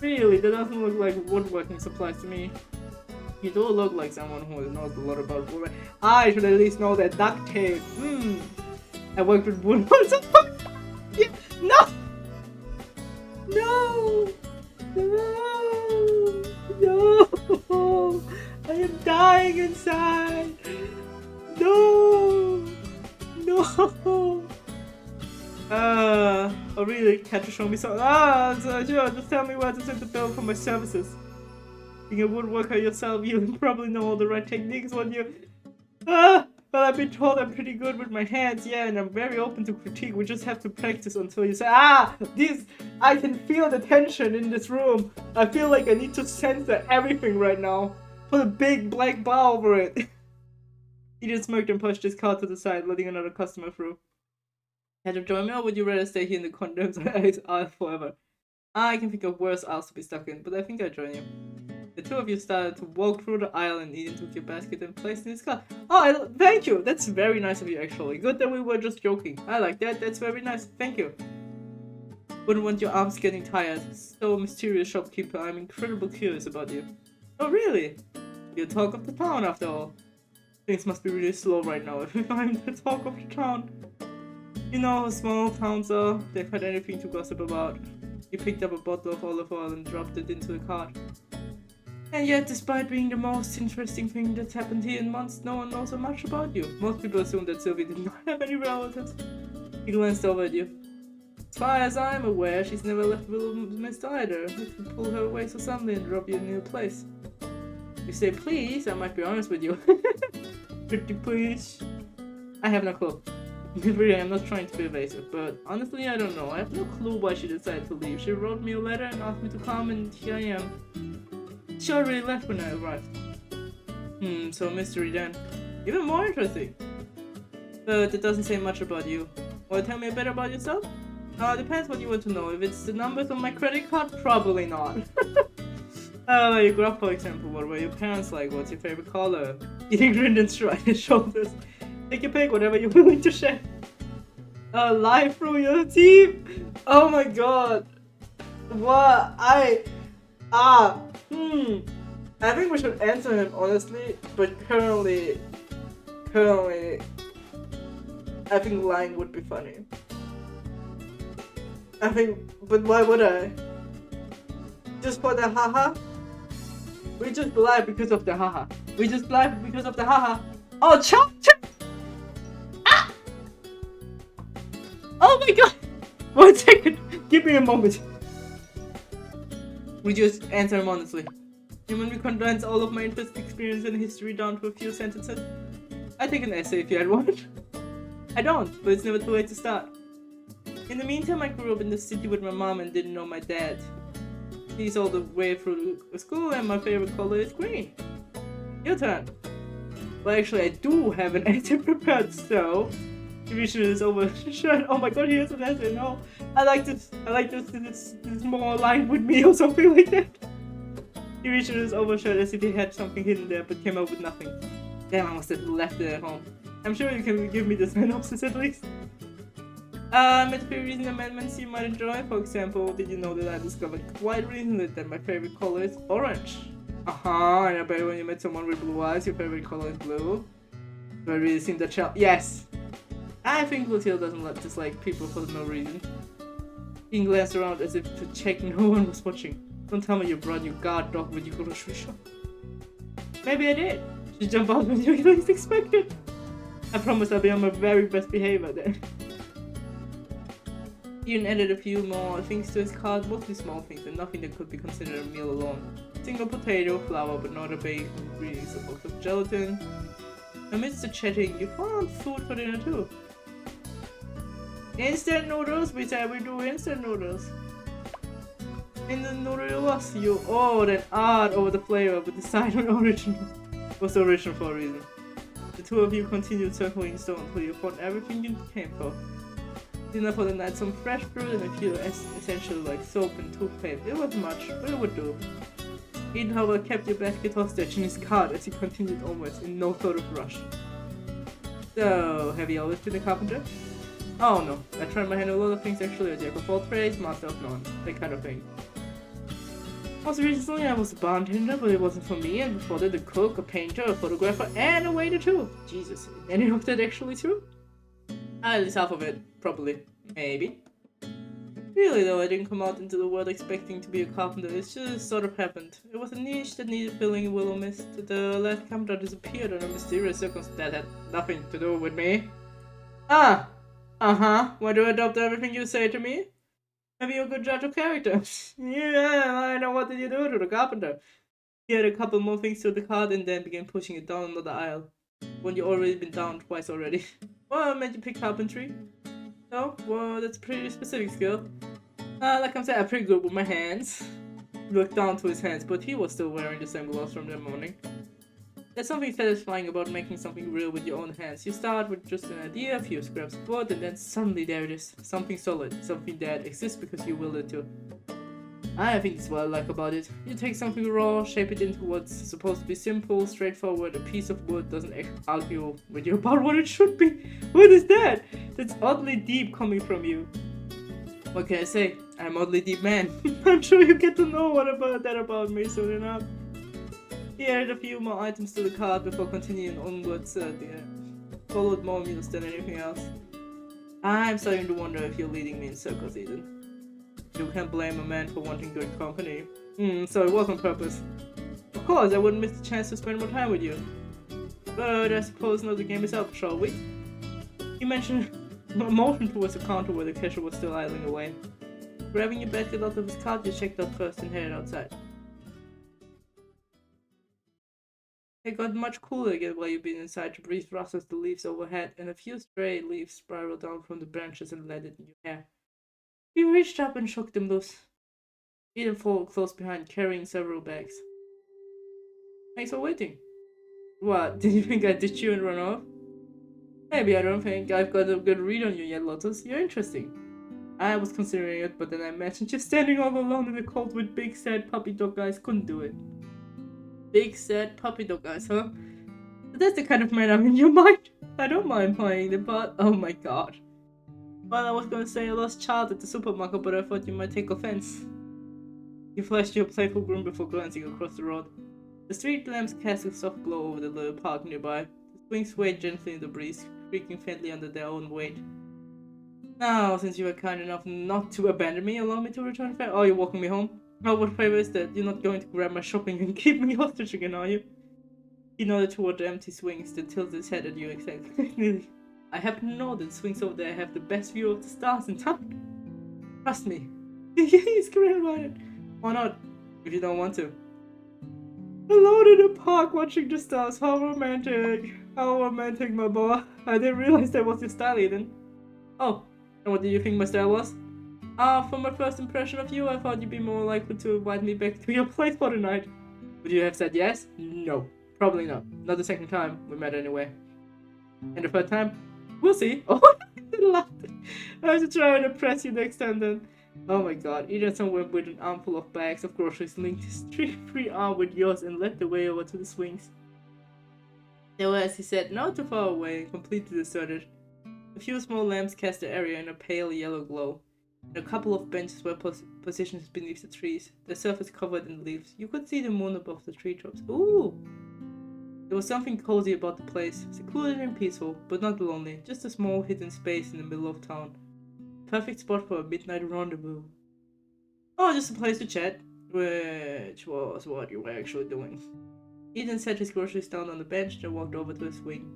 Really, that doesn't look like woodworking supplies to me. You do look like someone who knows a lot about woodworking. I should at least know that duct tape. I worked with woodworking. Yeah. No! I am dying inside. No! Oh really? Can't you show me some? So sure, just tell me where to send the bill for my services. Being a woodworker yourself, you probably know all the right techniques, won't you? Well, I've been told I'm pretty good with my hands, yeah, and I'm very open to critique. We just have to practice until you say, I can feel the tension in this room. I feel like I need to censor everything right now. Put a big black bar over it. He just smirked and pushed his cart to the side, letting another customer through. Had to join me, or would you rather stay here in the condoms aisle forever? I can think of worse aisles to be stuck in, but I think I'll join you. The two of you started to walk through the aisle and Eden took your basket and placed it in his car. Oh, thank you! That's very nice of you, actually. Good that we were just joking. I like that. That's very nice. Thank you. Wouldn't want your arms getting tired. So, mysterious shopkeeper, I'm incredibly curious about you. Oh, really? You're talk of the town, after all. Things must be really slow right now if I'm the talk of the town. You know how small towns are. They've had anything to gossip about. He picked up a bottle of olive oil and dropped it into the cart. And yet, despite being the most interesting thing that's happened here in months, no one knows so much about you. Most people assume that Sylvie did not have any relatives. He glanced over at you. As far as I'm aware, she's never left Willowmist either. If you pull her away so suddenly and drop you in a new place. If you say please, I might be honest with you. Pretty please. I have no clue. Really, I'm not trying to be evasive, but honestly, I don't know. I have no clue why she decided to leave. She wrote me a letter and asked me to come, and here I am. She already left when I arrived. So mystery then. Even more interesting. But it doesn't say much about you. Want to tell me a bit about yourself? Depends what you want to know. If it's the numbers on my credit card, probably not. You grew up, for example. What were your parents like? What's your favorite color? He grinned and shrugged his shoulders. Take your pick, whatever you're willing to share. Lie through your teeth? Oh my god. What? I think we should answer him honestly, but currently, I think lying would be funny. But why would I? Just for the haha? We just lie because of the haha. We just lie because of the haha. Oh, chop! Ah! Oh my god! 1 second! Give me a moment. We just answer him honestly. And when we condense all of my interest, experience, and history down to a few sentences, I take an essay if you had one. I don't, but it's never too late to start. In the meantime, I grew up in the city with my mom and didn't know my dad. He's all the way through school and my favorite color is green. Your turn. Well, actually, I do have an essay prepared, so... Division is over. Oh my god, here's an essay, no. I like this, this is more aligned with me or something like that. Division is overshot as if he had something hidden there but came up with nothing. Damn, I must have left it at home. I'm sure you can give me the synopsis at least. Met a few recent amendments you might enjoy. For example, did you know that I discovered quite recently that my favorite color is orange? And I bet when you met someone with blue eyes, your favorite color is blue. Do I really seem that child? Yes! I think Lucille doesn't dislike people for no reason. He glanced around as if to check no one was watching. Don't tell me you brought your guard dog with you grocery shop. Maybe I did. She jumped out when you least expected. I promise I'll be on my very best behavior then. He even added a few more things to his cart, mostly small things and nothing that could be considered a meal alone. Single potato, flour, but not a bacon, ingredients, a box of gelatin. Amidst the chatting, you found food for dinner too. Instant noodles? We said we do instant noodles. In the noodle it was you awed and awed over the flavor, but decided original was original for a reason. The two of you continued circling stone until you found everything you came for. Dinner for the night, some fresh fruit and a few essential like soap and toothpaste. It was much, but it would do. Eden, however, kept your basket hostage in his cart as he continued onwards in no sort of rush. So, have you always been a carpenter? Oh no, I tried my hand at a lot of things actually, a jack of all trades, master of none, that kind of thing. Most recently I was a bartender, but it wasn't for me, and before that a cook, a painter, a photographer, and a waiter too. Jesus, is any of that actually true? At least half of it, probably. Maybe. Really though, I didn't come out into the world expecting to be a carpenter, it just sort of happened. It was a niche that needed filling in Willowmist. The last carpenter disappeared under mysterious circumstances that had nothing to do with me. Why do I adopt everything you say to me? Maybe you're a good judge of character. Yeah, I know. What did you do to the carpenter? He had a couple more things to the cart and then began pushing it down another aisle. When you already been down twice already. Well, made you pick carpentry? No? Well, that's a pretty specific skill. Like I'm saying, I'm pretty good with my hands. He looked down to his hands, but he was still wearing the same gloves from that morning. There's something satisfying about making something real with your own hands. You start with just an idea, a few scraps of wood, and then suddenly there it is. Something solid. Something that exists because you will it to. I think that's what I like about it. You take something raw, shape it into what's supposed to be simple, straightforward. A piece of wood doesn't argue with you about what it should be. What is that? That's oddly deep coming from you. What can I say? I'm oddly deep man. I'm sure you get to know what about me soon enough. He added a few more items to the cart before continuing onwards. Followed more meals than anything else. I'm starting to wonder if you're leading me in circles, Eden. You can't blame a man for wanting good company. So it was on purpose. Of course, I wouldn't miss the chance to spend more time with you. But I suppose now the game is up, shall we? You mentioned a motion towards the counter where the cashier was still idling away. Grabbing your basket out of his cart, you checked out first and headed outside. It got much cooler again while you've been inside. To breeze rustles the leaves overhead, and a few stray leaves spiraled down from the branches and landed in your hair. You reached up and shook them loose. Eden followed close behind, carrying several bags. Thanks for waiting. What, did you think I ditched you and run off? Maybe. I don't think I've got a good read on you yet, Lotus. You're interesting. I was considering it, but then I imagined you standing all alone in the cold with big sad puppy dog eyes. Couldn't do it. Big sad puppy dog eyes, huh? But that's the kind of man I'm in your mind. I don't mind playing the part. Oh my god. Well, I was gonna say a lost child at the supermarket, but I thought you might take offense. You flashed your playful grin before glancing across the road. The street lamps cast a soft glow over the little park nearby. The swings swayed gently in the breeze, creaking faintly under their own weight. Now, since you were kind enough not to abandon me, allow me to return fare. Oh, you're walking me home? Oh, what favor is that? You're not going to grab my shopping and keep me hostage again, are you? He nodded toward the empty swings that tilted his head at you exactly. I happen to know that swings over there have the best view of the stars in town. Trust me. He's grinning about it. Why not? If you don't want to. Alone in the park watching the stars. How romantic. How romantic, my boy. I didn't realize that was your style, Eden. Oh, and what did you think my style was? From my first impression of you, I thought you'd be more likely to invite me back to your place for the night. Would you have said yes? No. Probably not. Not the second time we met anyway. And the third time? We'll see. Oh, I laughed. I have to try and impress you next time then. Oh my god. Eden somewhere with an armful of bags of groceries linked his free arm with yours and led the way over to the swings. They were, as he said, not too far away and completely deserted. A few small lamps cast the area in a pale yellow glow. And a couple of benches were positioned beneath the trees, their surface covered in leaves. You could see the moon above the treetops. Ooh! There was something cozy about the place, secluded and peaceful, but not lonely, just a small hidden space in the middle of town. Perfect spot for a midnight rendezvous. Oh, just a place to chat, which was what you were actually doing. Eden set his groceries down on the bench and walked over to a swing.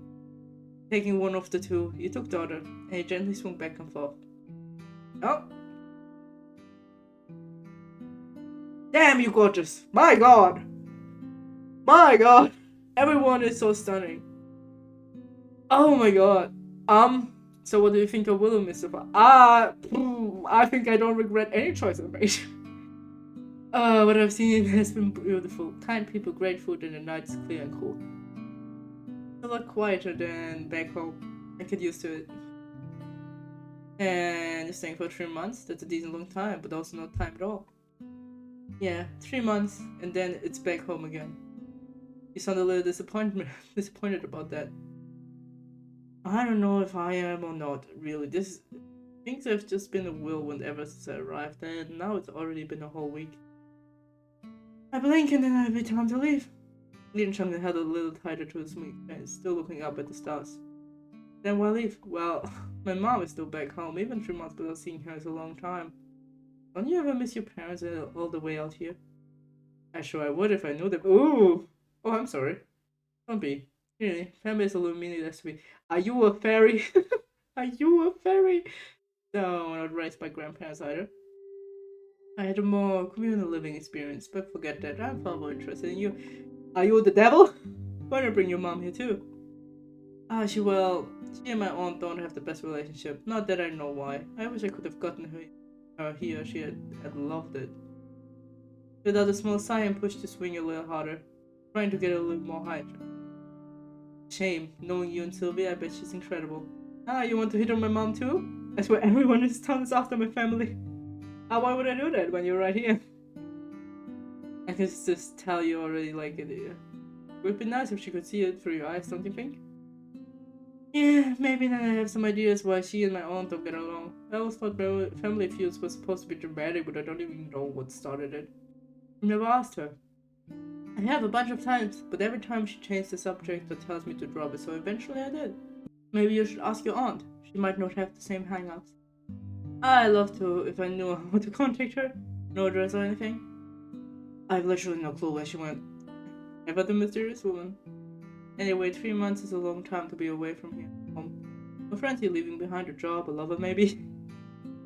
Taking one of the two, he took the other, and he gently swung back and forth. Oh! Damn, you gorgeous! My god! My god! Everyone is so stunning. Oh my god. So what do you think of Willowmist so far? I think I don't regret any choice I made. What I've seen has been beautiful. Kind people, great food, and the night is clear and cool. It's a lot quieter than back home. I get used to it. And you're staying for 3 months? That's a decent long time, but also not time at all. Yeah, 3 months, and then it's back home again. You sound a little disappointed about that. I don't know if I am or not, really. Things have just been a whirlwind ever since I arrived, and now it's already been a whole week. I blink and then it'll be time to leave. Lean Chung held a little tighter to his face, still looking up at the stars. Then why leave? Well, my mom is still back home. Even 3 months without seeing her is a long time. Don't you ever miss your parents all the way out here? I'm sure I would if I knew them. Ooh! Oh, I'm sorry. Don't be. Really, family is a little meaningless to me. Are you a fairy? Are you a fairy? No, I'm not raised by grandparents either. I had a more communal living experience, but forget that. I'm far more interested in you. Are you the devil? Why don't you bring your mom here too? She and my aunt don't have the best relationship. Not that I know why. I wish I could have gotten her here. She had loved it. Without a small sigh and pushed the swing a little harder, trying to get a little more height. Shame, knowing you and Sylvia, I bet she's incredible. You want to hit on my mom too? I swear everyone in this town is after my family. Why would I do that when you're right here? I can just tell you already like it. It would be nice if she could see it through your eyes, don't you think? Yeah, maybe then I have some ideas why she and my aunt don't get along. I always thought family feuds were supposed to be dramatic, but I don't even know what started it. I never asked her. I have a bunch of times, but every time she changes the subject or tells me to drop it, so eventually I did. Maybe you should ask your aunt. She might not have the same hang-ups. I love to if I knew how to contact her. No address or anything. I have literally no clue where she went. Ever the mysterious woman. Anyway, 3 months is a long time to be away from here. A friend you're leaving behind, a job, a lover maybe?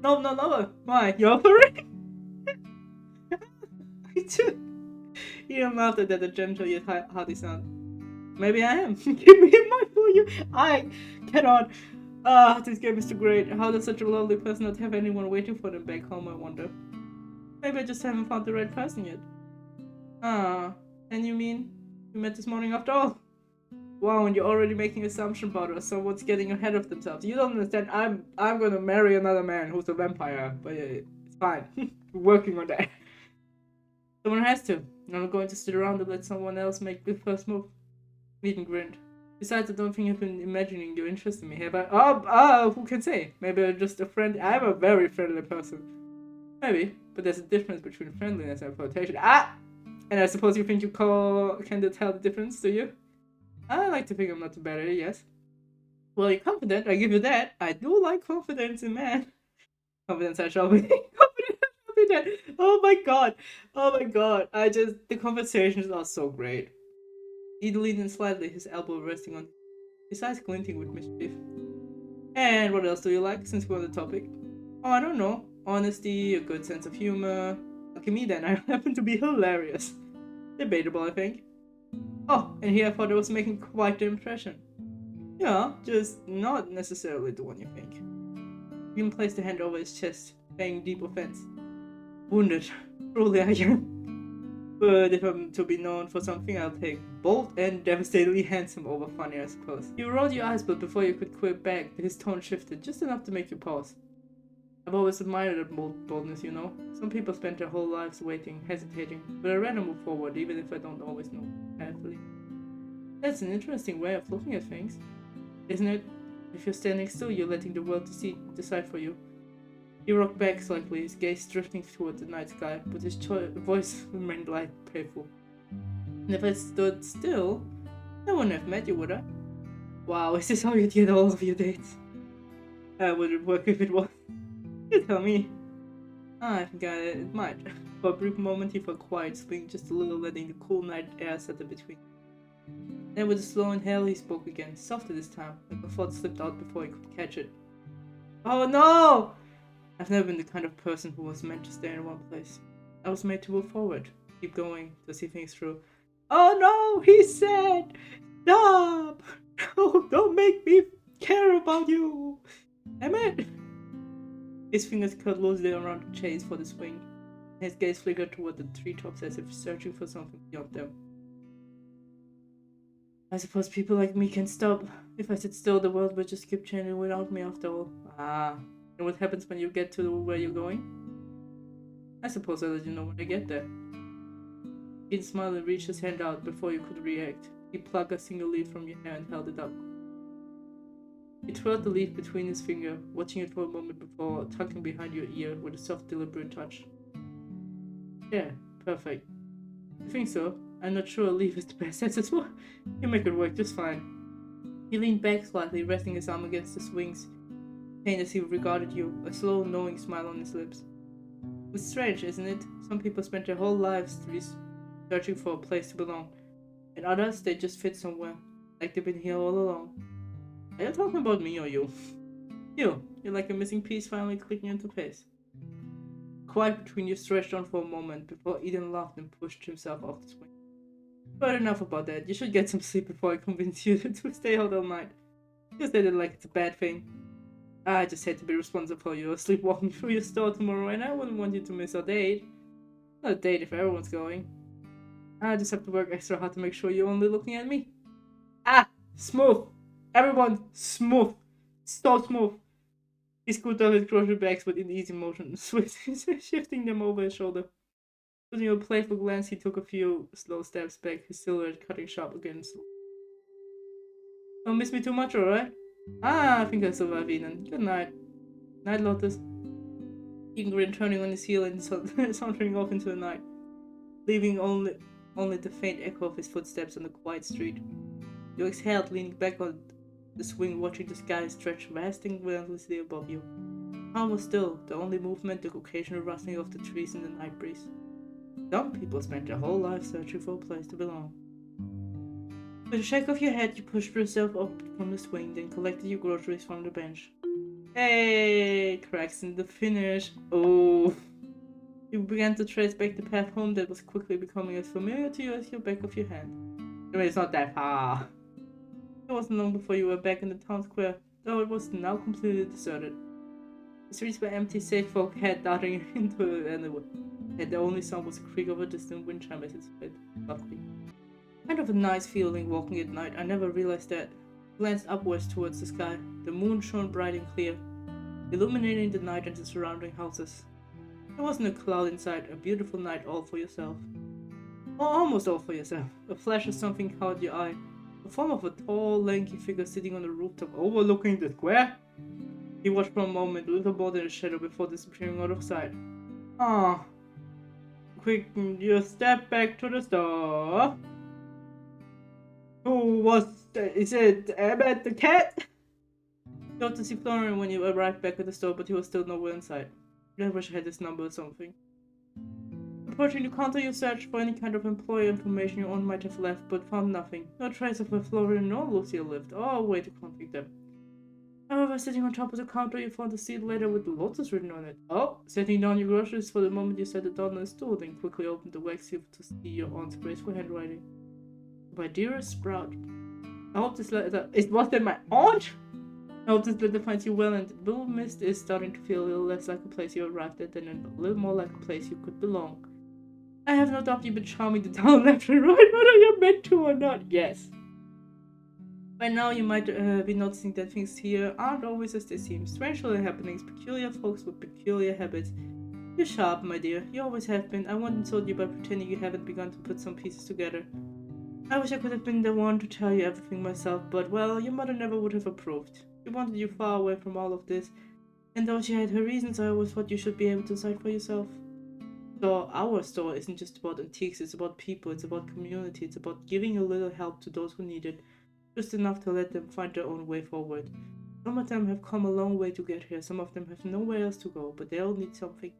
No, not lover. Why? You're offering? I do. Ian laughed at the gentle yet hearty sound. Maybe I am. Keep me in mind for you. I cannot. This game is too great. How does such a lovely person not have anyone waiting for them back home, I wonder? Maybe I just haven't found the right person yet. And you mean we met this morning after all? Wow, and you're already making assumption about us. Someone's getting ahead of themselves. You don't understand. I'm gonna marry another man who's a vampire, but it's fine. We're working on that. Someone has to. I'm not going to sit around and let someone else make the first move. Eden grinned. Besides, I don't think I've been imagining your interest in me, have I? Who can say? Maybe I'm just a friend. I'm a very friendly person. Maybe, but there's a difference between friendliness and flirtation. And I suppose you think you can tell the difference, do you? I like to think I'm not too bad at it, yes. Well, you're confident, I give you that. I do like confidence in man. Confidence I shall be. Confident. Oh my god. The conversations are so great. He leaned in slightly, his elbow resting on his eyes glinting with mischief. And what else do you like, since we're on the topic? Oh, I don't know. Honesty, a good sense of humor. Look at me then, I happen to be hilarious. Debatable, I think. Oh, and here I thought I was making quite the impression. Yeah, just not necessarily the one you think. He placed a hand over his chest, paying deep offense. Wounded. Truly I am. But if I'm to be known for something, I'll take bold and devastatingly handsome over funny, I suppose. You rolled your eyes, but before you could quip back, his tone shifted just enough to make you pause. I've always admired that boldness, you know. Some people spend their whole lives waiting, hesitating, but I'd rather move forward, even if I don't always know carefully. That's an interesting way of looking at things, isn't it? If you're standing still, you're letting the world decide for you. He rocked back slightly, his gaze drifting toward the night sky, but his voice remained light, playful. And if I stood still, I wouldn't have met you, would I? Wow, is this how you get all of your dates? Would it work if it was? You tell me. I think it might. For a brief moment he felt quiet, swinging just a little, letting the cool night air settle between them. Then with a slow inhale he spoke again, softer this time, like a thought slipped out before he could catch it. Oh no! I've never been the kind of person who was meant to stay in one place. I was made to move forward, keep going, to see things through. Oh no, he said! Stop! No, don't make me care about you! Emmett! His fingers curled loosely around the chains for the swing, and his gaze flickered toward the treetops as if searching for something beyond them. I suppose people like me can stop. If I sit still, the world would just keep changing without me after all. And what happens when you get to where you're going? I suppose I'll let you know when I get there. He smiled and reached his hand out before you could react. He plucked a single leaf from your hair and held it up. He twirled the leaf between his fingers, watching it for a moment before tucking behind your ear with a soft, deliberate touch. There, perfect. I think so. I'm not sure a leaf is the best accessory. You make it work just fine. He leaned back slightly, resting his arm against the swings, pain as he regarded you, a slow, knowing smile on his lips. It's strange, isn't it? Some people spend their whole lives searching for a place to belong, and others, they just fit somewhere, like they've been here all along. Are you talking about me or you? You're like a missing piece finally clicking into place. Quiet between you stretched on for a moment before Eden laughed and pushed himself off the swing. But enough about that. You should get some sleep before I convince you to stay out all night. You said it like it's a bad thing. I just hate to be responsible for you sleepwalking through your store tomorrow, and I wouldn't want you to miss our date. Not a date if everyone's going. I just have to work extra hard to make sure you're only looking at me. Smooth! Everyone, smooth! So smooth! He scooped up his grocery bags with an easy motion, shifting them over his shoulder. Putting a playful glance, he took a few slow steps back, his silhouette cutting sharp against. Don't miss me too much, alright? I think I survive, Eden. Good night. Night, Lotus. He grinned, turning on his heel and sauntering off into the night, leaving only the faint echo of his footsteps on the quiet street. You exhaled, leaning back on the swing, watching the sky stretch vast and endlessly above you. Calm was still, the only movement, the occasional rustling of the trees in the night breeze. Some people spend their whole life searching for a place to belong. With a shake of your head, you pushed yourself up from the swing, then collected your groceries from the bench. Hey, cracks in the finish. Oh. You began to trace back the path home that was quickly becoming as familiar to you as your back of your hand. I mean, it's not that far. It wasn't long before you were back in the town square, though it was now completely deserted. The streets were empty, save for a cat darting into it anyway, and the only sound was the creak of a distant wind chime as it sped softly. Kind of a nice feeling walking at night. I never realized that. I glanced upwards towards the sky. The moon shone bright and clear, illuminating the night and the surrounding houses. There wasn't a cloud in sight, a beautiful night all for yourself. Or almost all for yourself. A flash of something caught your eye. The form of a tall, lanky figure sitting on the rooftop overlooking the square. He watched for a moment, little more than a shadow, before disappearing out of sight. Ah. Quick, you step back to the store. Who was that? Is it Emmett the cat? You got to see Florian when you arrived back at the store, but he was still nowhere in sight. I wish I had his number or something. Approaching the counter, you searched for any kind of employee information your own might have left, but found nothing. No trace of where Florian nor Lucia lived, or a way to contact them. However, sitting on top of the counter, you found a sealed letter with Lotus written on it. Oh, setting down your groceries for the moment, you set it down on a stool, then quickly opened the wax seal to see your aunt's graceful handwriting. My dearest Sprout, I hope this letter was that my aunt? I hope this letter finds you well, and Willowmist is starting to feel a little less like a place you arrived at, and a little more like a place you could belong. I have no doubt you've been charming the town left and right, whether you're meant to or not. Yes. By now, you might be noticing that things here aren't always as they seem. Strange little happenings, peculiar folks with peculiar habits. You're sharp, my dear. You always have been. I won't insult you by pretending you haven't begun to put some pieces together. I wish I could have been the one to tell you everything myself, but, well, your mother never would have approved. She wanted you far away from all of this, and though she had her reasons, I always thought you should be able to decide for yourself. So our store isn't just about antiques, it's about people, it's about community, it's about giving a little help to those who need it, just enough to let them find their own way forward. Some of them have come a long way to get here, some of them have nowhere else to go, but they all need something.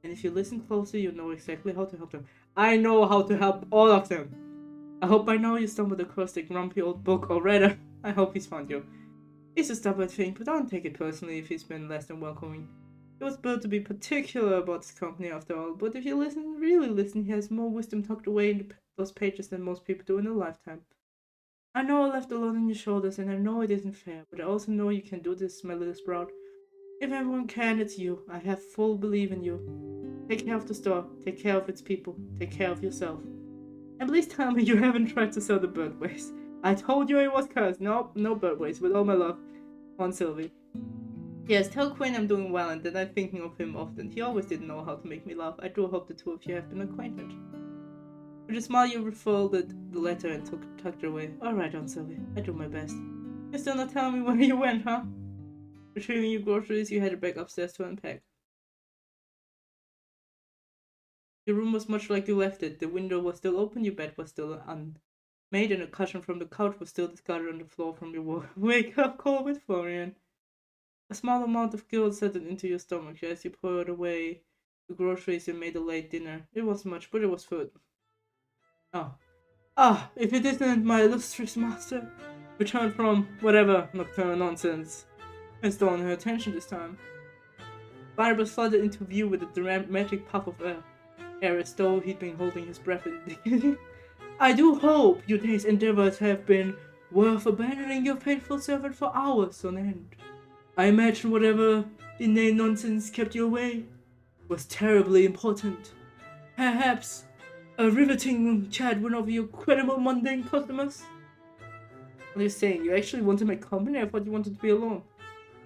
And if you listen closely, you'll know exactly how to help them. I know how to help all of them! I hope by now you stumbled across the grumpy old book, or rather, I hope he's found you. It's a stubborn thing, but don't take it personally if he's been less than welcoming. He was built to be particular about his company after all, but if you listen, really listen, he has more wisdom tucked away in those pages than most people do in a lifetime. I know I left a lot on your shoulders, and I know it isn't fair, but I also know you can do this, my little Sprout. If everyone can, it's you. I have full belief in you. Take care of the store, take care of its people, take care of yourself. And please tell me you haven't tried to sell the birdways. I told you it was cursed. Nope, no birdways, with all my love. On Sylvie. Yes, tell Quinn I'm doing well and that I'm thinking of him often. He always did know how to make me laugh. I do hope the two of you have been acquainted. With a smile, you refolded the letter and tucked it away. Alright, Aunt Sylvie. I do my best. You're still not telling me where you went, huh? Retrieving your groceries, you headed back upstairs to unpack. Your room was much like you left it. The window was still open, your bed was still unmade, and a cushion from the couch was still discarded on the floor from your wake-up call with Florian. A small amount of guilt settled into your stomach as you poured away the groceries and made a late dinner. It wasn't much, but it was food. If it isn't my illustrious master, returned from whatever nocturnal nonsense, and stolen her attention this time. Barnabas flooded into view with a dramatic puff of air as though he'd been holding his breath in dignity. I do hope your day's endeavors have been worth abandoning your faithful servant for hours on end. I imagine whatever inane nonsense kept you away was terribly important. Perhaps a riveting chat with one of your credible mundane customers? What are you saying? You actually want to make company? I thought you wanted to be alone.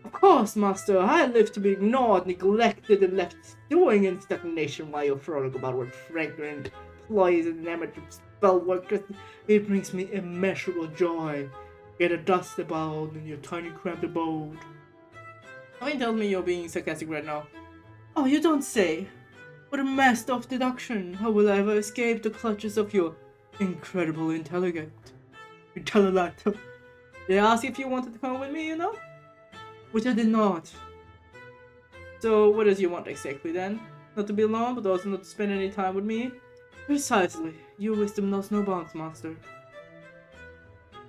Of course, master, I live to be ignored, neglected, and left stewing in stagnation while you're frolic about what fragrant employees and amateur spell workers. It brings me immeasurable joy. Get a dust about in your tiny cramped abode. Something tells me you're being sarcastic right now. Oh, you don't say. What a master of deduction. How will I ever escape the clutches of your incredible intelligence? Intelligent. Did I ask if you wanted to come with me, you know? Which I did not. So, what does you want exactly then? Not to be alone, but also not to spend any time with me? Precisely. Your wisdom knows no bounds, master.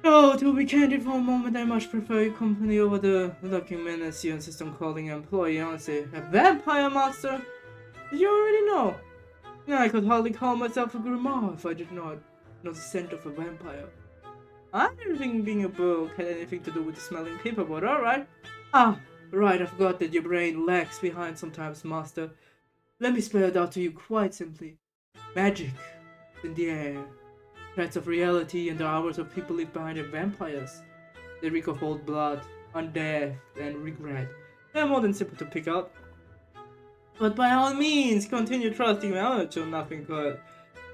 Oh, to be candid for a moment, I much prefer your company over the lucky menace you insist on calling an employee, honestly. A vampire, master? Did you already know? I could hardly call myself a grimoire if I did not know the scent of a vampire. I didn't think being a book had anything to do with the smelling people, but alright. Ah, right, I forgot that your brain lags behind sometimes, master. Let me spell it out to you quite simply. Magic in the air. Threats of reality and the hours of people leave behind are vampires. They reek of old blood, undeath, and regret. They're more than simple to pick out. But by all means, continue trusting me until nothing could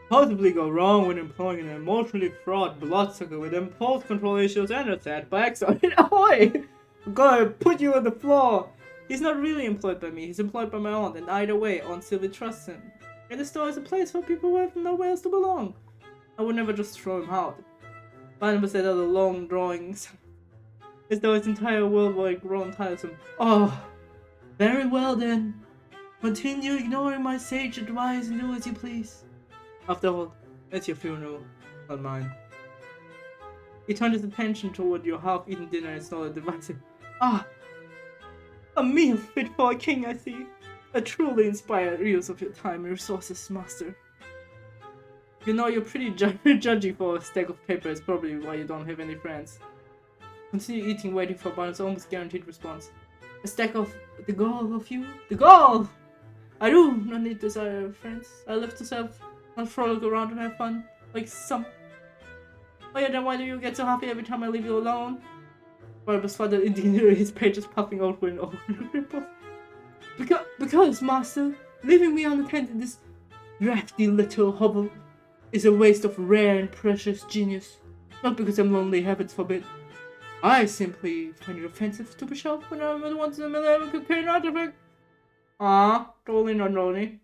possibly go wrong when employing an emotionally fraught bloodsucker with impulse control issues and a sad backside. Ahoy! I'm gonna put you on the floor! He's not really employed by me, he's employed by my aunt, and either way, Aunt Sylvie trusts him. And the store is a place for people who have nowhere else to belong. I would never just throw him out. Barnabas said other long drawings. As though his entire world were grown tiresome. Oh, very well then. Continue ignoring my sage advice and do as you please. After all, it's your funeral, not mine. He turned his attention toward your half-eaten dinner and snorted divisive. Ah, a meal fit for a king, I see. A truly inspired use of your time and resources, master. You know, you're pretty judgy for a stack of paper. It's probably why you don't have any friends. Continue eating, waiting for Barnes' almost guaranteed response. A stack of the gall of you? The gall! I do not need desire friends. I live to serve, not frolic around and have fun. Like some... Oh yeah, then why do you get so happy every time I leave you alone? Barnabas flooded indignantly, his pages puffing out with an open. Because, master, leaving me unattended in this drafty little hovel is a waste of rare and precious genius. Not because I'm lonely, heavens forbid. I simply find it offensive to be shelved when I'm the once in a million cocaine artifact. Ah, totally not lonely.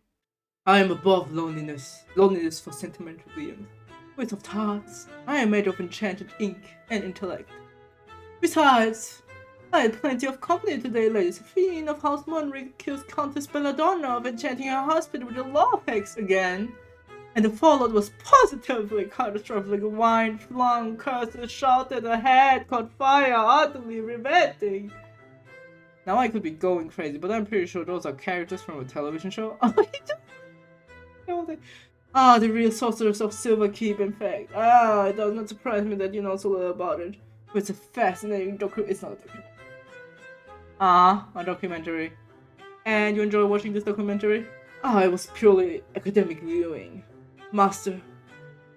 I am above loneliness. Loneliness for sentimental beings. With of hearts, I am made of enchanted ink and intellect. Besides, I had plenty of company today, ladies. A fiend of House Monrick accused Countess Belladonna of enchanting her husband with a law hex again. And the fallout was positively catastrophic. Wine flung, curses shouted, a head caught fire, utterly riveting. Now I could be going crazy, but I'm pretty sure those are characters from a television show. The real sorcerers of Silver Keep, in fact. It does not surprise me that you know so little about it. But it's a fascinating it's not a documentary. A documentary. And you enjoy watching this documentary? It was purely academic viewing. Master,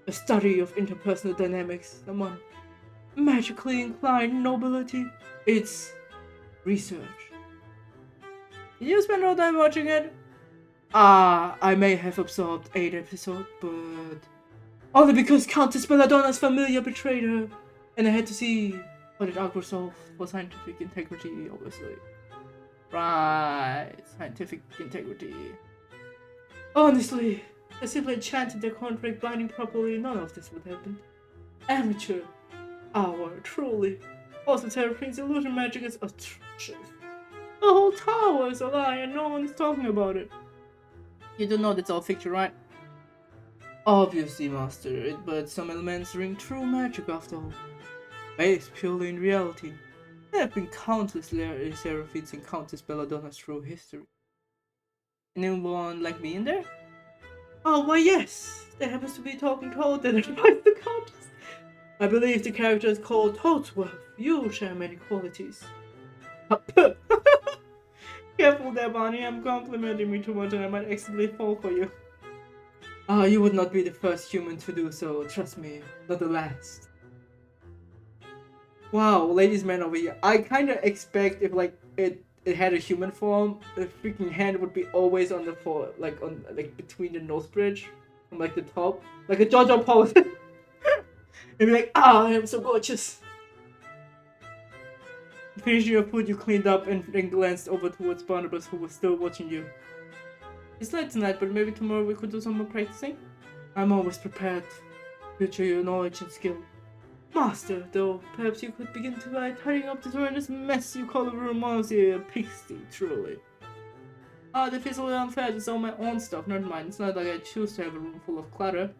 a study of interpersonal dynamics among magically inclined nobility. It's research. Did you spend all time watching it? I may have absorbed 8 episodes, but only because Countess Belladonna's familiar betrayed her, and I had to see what it argued for scientific integrity, obviously. Right, scientific integrity. Honestly, I simply enchanted their contract binding properly, none of this would happen. Amateur. Truly. Also, Terraprine's illusion magic is atrocious. The whole tower is a lie and no one's talking about it. You do know that's all fiction, right? Obviously, master, but some elements ring true magic after all. Based purely in reality. There have been countless Seraphites and Countess Belladonnas through history. Anyone like me in there? Why yes! There happens to be a talking toad that advised the Countess. I believe the character is called Toadsworth. You share many qualities. Careful there, Barney. I'm complimenting me too much and I might accidentally fall for you. You would not be the first human to do so, trust me. Not the last. Wow, ladies man over here. I kind of expect if like it had a human form, the freaking hand would be always on the floor, like on like between the nose bridge, from like the top, like a JoJo pose. And be like, ah, I am so gorgeous. Finishing your food, you cleaned up and then glanced over towards Barnabas, who was still watching you. It's late tonight, but maybe tomorrow we could do some more practicing. I'm always prepared to future your knowledge and skill. Master, though, perhaps you could begin to by tidying up this horrendous mess you call a room, honestly, a pigsty, truly. Ah, that feels a little unfair, it's all my own stuff, not mine. It's not like I choose to have a room full of clutter.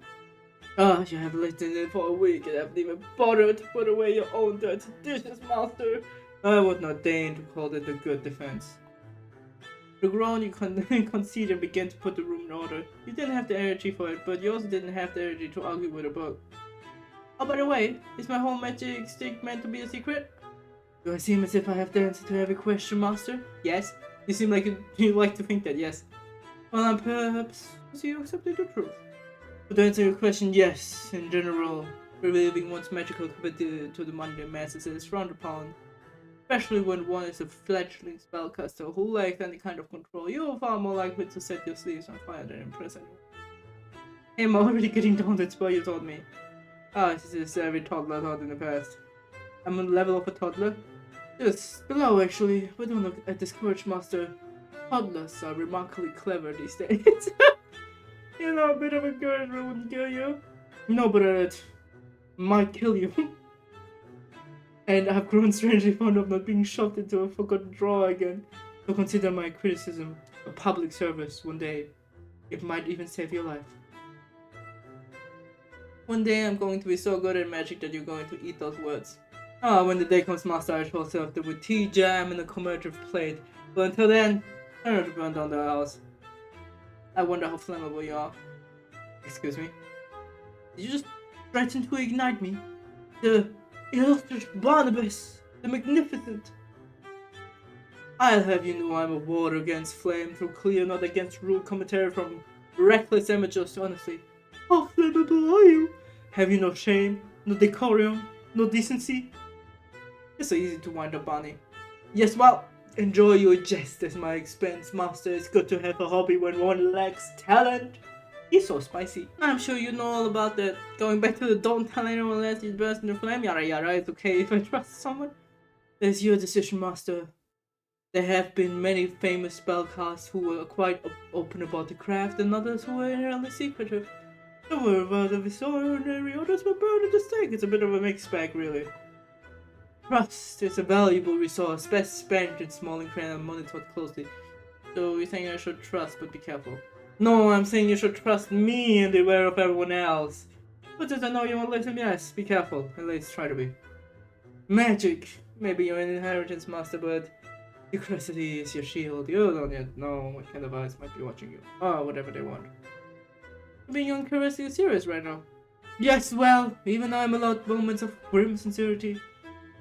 Ah, you have lived in it for a week and haven't even bothered to put away your own dirty dishes, master. I would not deign to call it a good defense. The groan you concede and began to put the room in order. You didn't have the energy for it, but you also didn't have the energy to argue with a book. Oh, by the way, is my whole magic stick meant to be a secret? Do I seem as if I have the answer to every question, master? Yes. You seem like you like to think that, yes. Well, perhaps you accepted the truth. But to answer your question, yes, in general, revealing one's magical capability to the mundane masses is frowned upon. Especially when one is a fledgling spellcaster who lacks any kind of control. You are far more likely to set your sleeves on fire than impress anyone. Hey, I'm already getting down that spell you taught me. Ah, this is every toddler taught in the past. I'm on the level of a toddler. Just below, actually. But don't look at this courage, master. Toddlers are remarkably clever these days. You know, a bit of a courage wouldn't kill you. No, but it might kill you. And I've grown strangely fond of not being shoved into a forgotten drawer again. So consider my criticism a public service one day. It might even save your life. One day I'm going to be so good at magic that you're going to eat those words. Ah, when the day comes, master, I shall serve them with tea, jam, and a commemorative plate. But until then, try not to burn down the house. I wonder how flammable you are. Excuse me? Did you just threaten to ignite me? The illustrious Barnabas, the magnificent. I'll have you know I'm a warrior against flame, through clear, not against rude commentary from reckless amateurs, honestly. How flammable are you? Have you no shame, no decorum, no decency? It's so easy to wind up, Barney. Yes, well, enjoy your jest at my expense, master. It's good to have a hobby when one lacks talent. He's so spicy. I'm sure you know all about that. Going back to the don't tell anyone unless you burst into flame, yada yada, it's okay if I trust someone. There's your decision, master. There have been many famous spellcasters who were quite open about the craft and others who were inherently secretive. Some were about of extraordinary, others were burned at the stake. It's a bit of a mixed bag, really. Trust is a valuable resource, best spent in small increment and monitored closely. So you're saying I should trust, but be careful. No, I'm saying you should trust me and beware of everyone else. But as I know you won't listen, yes, be careful. At least try to be. Magic! Maybe you're an inheritance, master, but curiosity is your shield. You don't yet know what kind of eyes might be watching you. Or whatever they want. Being on curiosity is serious right now. Yes, well, even I'm allowed moments of grim sincerity.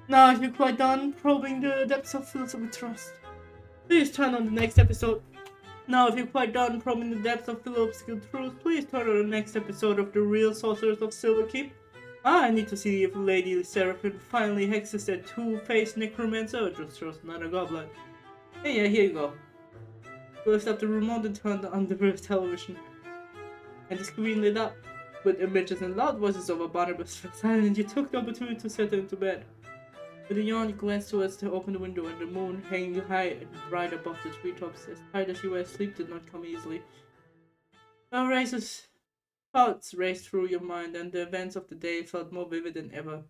Now, if you're quite done probing the depths of philosophical trust, please turn on the next episode. Now, if you're quite done probing the depths of philosophical truth, please turn on the next episode of The Real Sorcerers of Silverkeep. I need to see if Lady Seraphim finally hexes that two-faced necromancer or just throws another goblin. Hey, yeah, here you go. Closed up the remote and turned on the reverse television. And the screen lit up. With images and loud voices over Barnabas fell silent, you took the opportunity to settle into bed. With a yawn, you glanced towards the open window, and the moon, hanging high and bright above the treetops, as tight as you were, sleep did not come easily. Thoughts raced through your mind, and the events of the day felt more vivid than ever.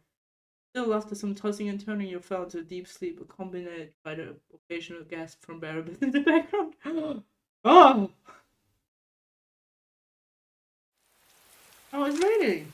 Still, after some tossing and turning, you fell into deep sleep, accompanied by the occasional gasp from Barnabas in the background. Oh! Oh, it's raining!